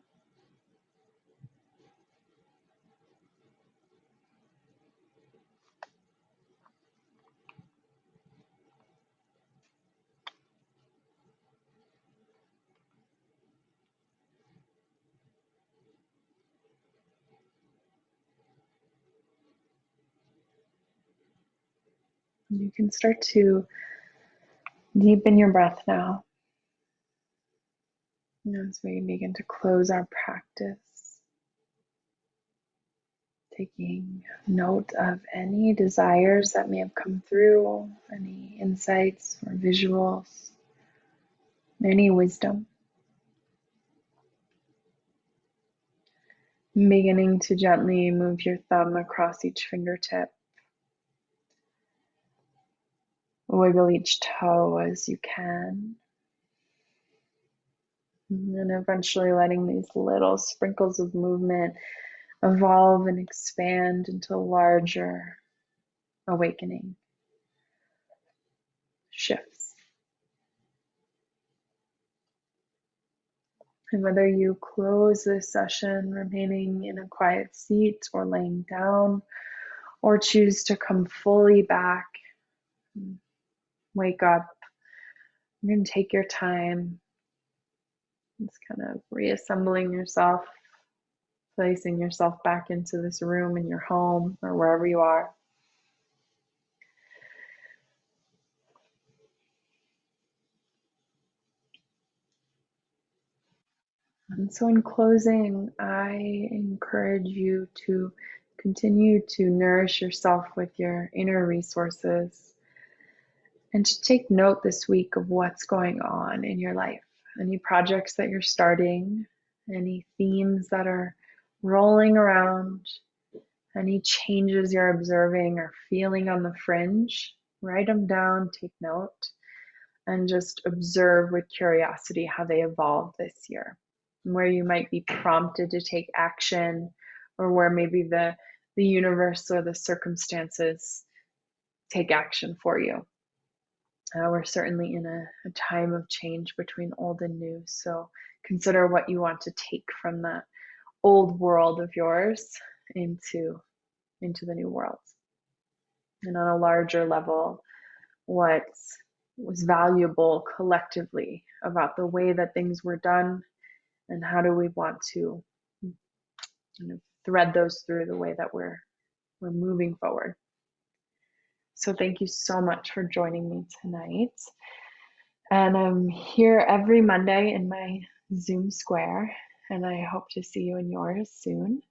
You can start to deepen your breath now as we begin to close our practice, taking note of any desires that may have come through, any insights or visuals, any wisdom. Beginning to gently move your thumb across each fingertip. Wiggle each toe as you can. And eventually letting these little sprinkles of movement evolve and expand into larger awakening shifts. And whether you close this session remaining in a quiet seat or laying down, or choose to come fully back, wake up, you're going to take your time, just kind of reassembling yourself, placing yourself back into this room in your home or wherever you are. And so in closing, I encourage you to continue to nourish yourself with your inner resources and to take note this week of what's going on in your life. Any projects that you're starting, any themes that are rolling around, any changes you're observing or feeling on the fringe, write them down, take note, and just observe with curiosity how they evolve this year, where you might be prompted to take action, or where maybe the universe or the circumstances take action for you. We're certainly in a time of change between old and new, so consider what you want to take from that old world of yours into the new world. And on a larger level, what was valuable collectively about the way that things were done, and how do we want to thread those through the way that we're moving forward. So thank you so much for joining me tonight. And I'm here every Monday in my Zoom square, and I hope to see you in yours soon.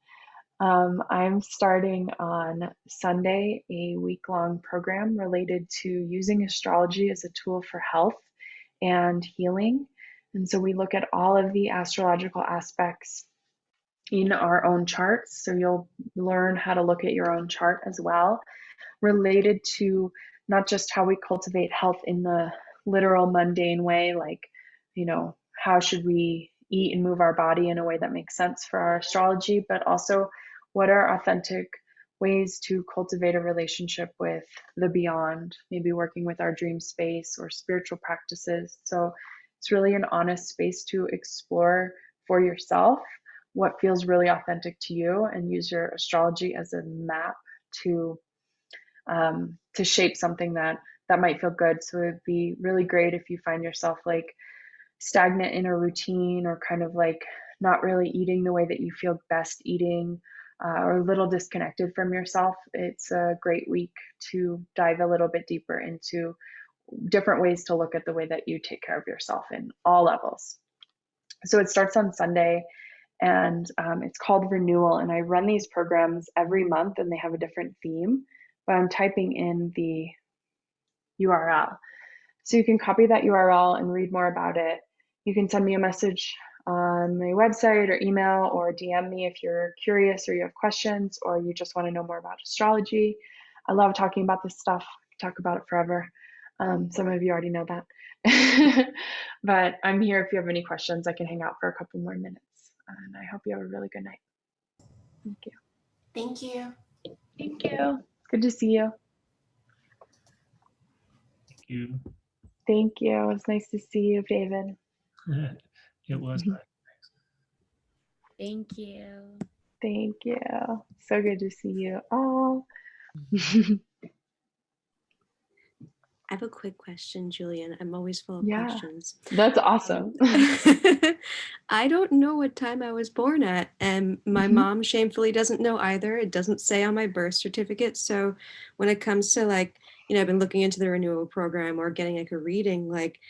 I'm starting on Sunday a week-long program related to using astrology as a tool for health and healing. And so we look at all of the astrological aspects in our own charts. So you'll learn how to look at your own chart as well, related to not just how we cultivate health in the literal mundane way, like, how should we eat and move our body in a way that makes sense for our astrology, but also what are authentic ways to cultivate a relationship with the beyond, maybe working with our dream space or spiritual practices. So it's really an honest space to explore for yourself what feels really authentic to you, and use your astrology as a map to shape something that might feel good. So it'd be really great if you find yourself like stagnant in a routine, or kind of like not really eating the way that you feel best eating, or a little disconnected from yourself. It's a great week to dive a little bit deeper into different ways to look at the way that you take care of yourself in all levels. So it starts on Sunday, and it's called Renewal, and I run these programs every month, and they have a different theme, but I'm typing in the URL. So you can copy that URL and read more about it. You can send me a message on my website or email, or DM me if you're curious or you have questions, or you just want to know more about astrology. I love talking about this stuff. I talk about it forever. Some of you already know that. But I'm here if you have any questions. I can hang out for a couple more minutes. And I hope you have a really good night. Thank you. Thank you. Thank you. Good to see you. Thank you. Thank you. It's nice to see you, David. It was nice. Thank you. Thank you. So good to see you all. I have a quick question, Julian. I'm always full of Yeah. questions. That's awesome. I don't know what time I was born at, and my mom shamefully doesn't know either. It doesn't say on my birth certificate. So when it comes to like, I've been looking into the renewal program or getting like a reading, like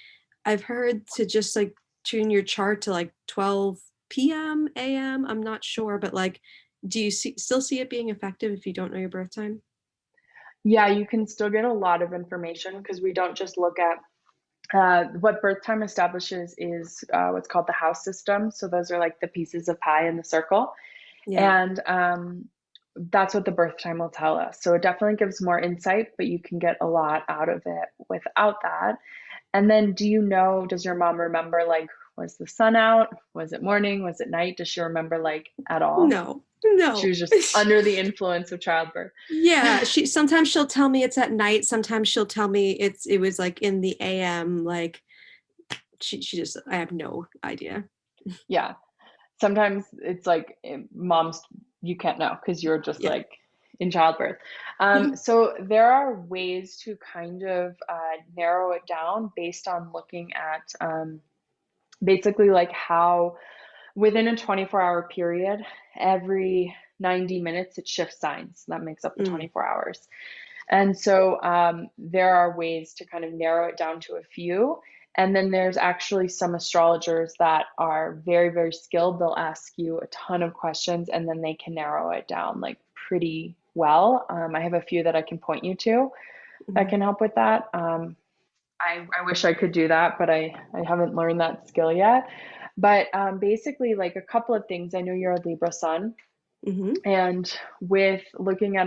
I've heard to just like tune your chart to like 12 p.m. a.m. I'm not sure, but like, do you still see it being effective if you don't know your birth time? Yeah, you can still get a lot of information because we don't just look at what birth time establishes is what's called the house system. So those are like the pieces of pie in the circle. Yeah. And that's what the birth time will tell us. So it definitely gives more insight, but you can get a lot out of it without that. And then does your mom remember, like, was the sun out? Was it morning? Was it night? Does she remember, like, at all? No. She was just under the influence of childbirth. Yeah, sometimes she'll tell me it's at night. Sometimes she'll tell me it was like in the AM. Like she just, I have no idea. Yeah, sometimes it's like moms, you can't know because you're just like in childbirth. So there are ways to kind of narrow it down based on looking at basically like how within a 24-hour period, every 90 minutes, it shifts signs. That makes up the 24 hours. And so there are ways to kind of narrow it down to a few. And then there's actually some astrologers that are very, very skilled. They'll ask you a ton of questions and then they can narrow it down like pretty well. I have a few that I can point you to that can help with that. I wish I could do that, but I haven't learned that skill yet. But basically, like a couple of things. I know you're a Libra sun, and with looking at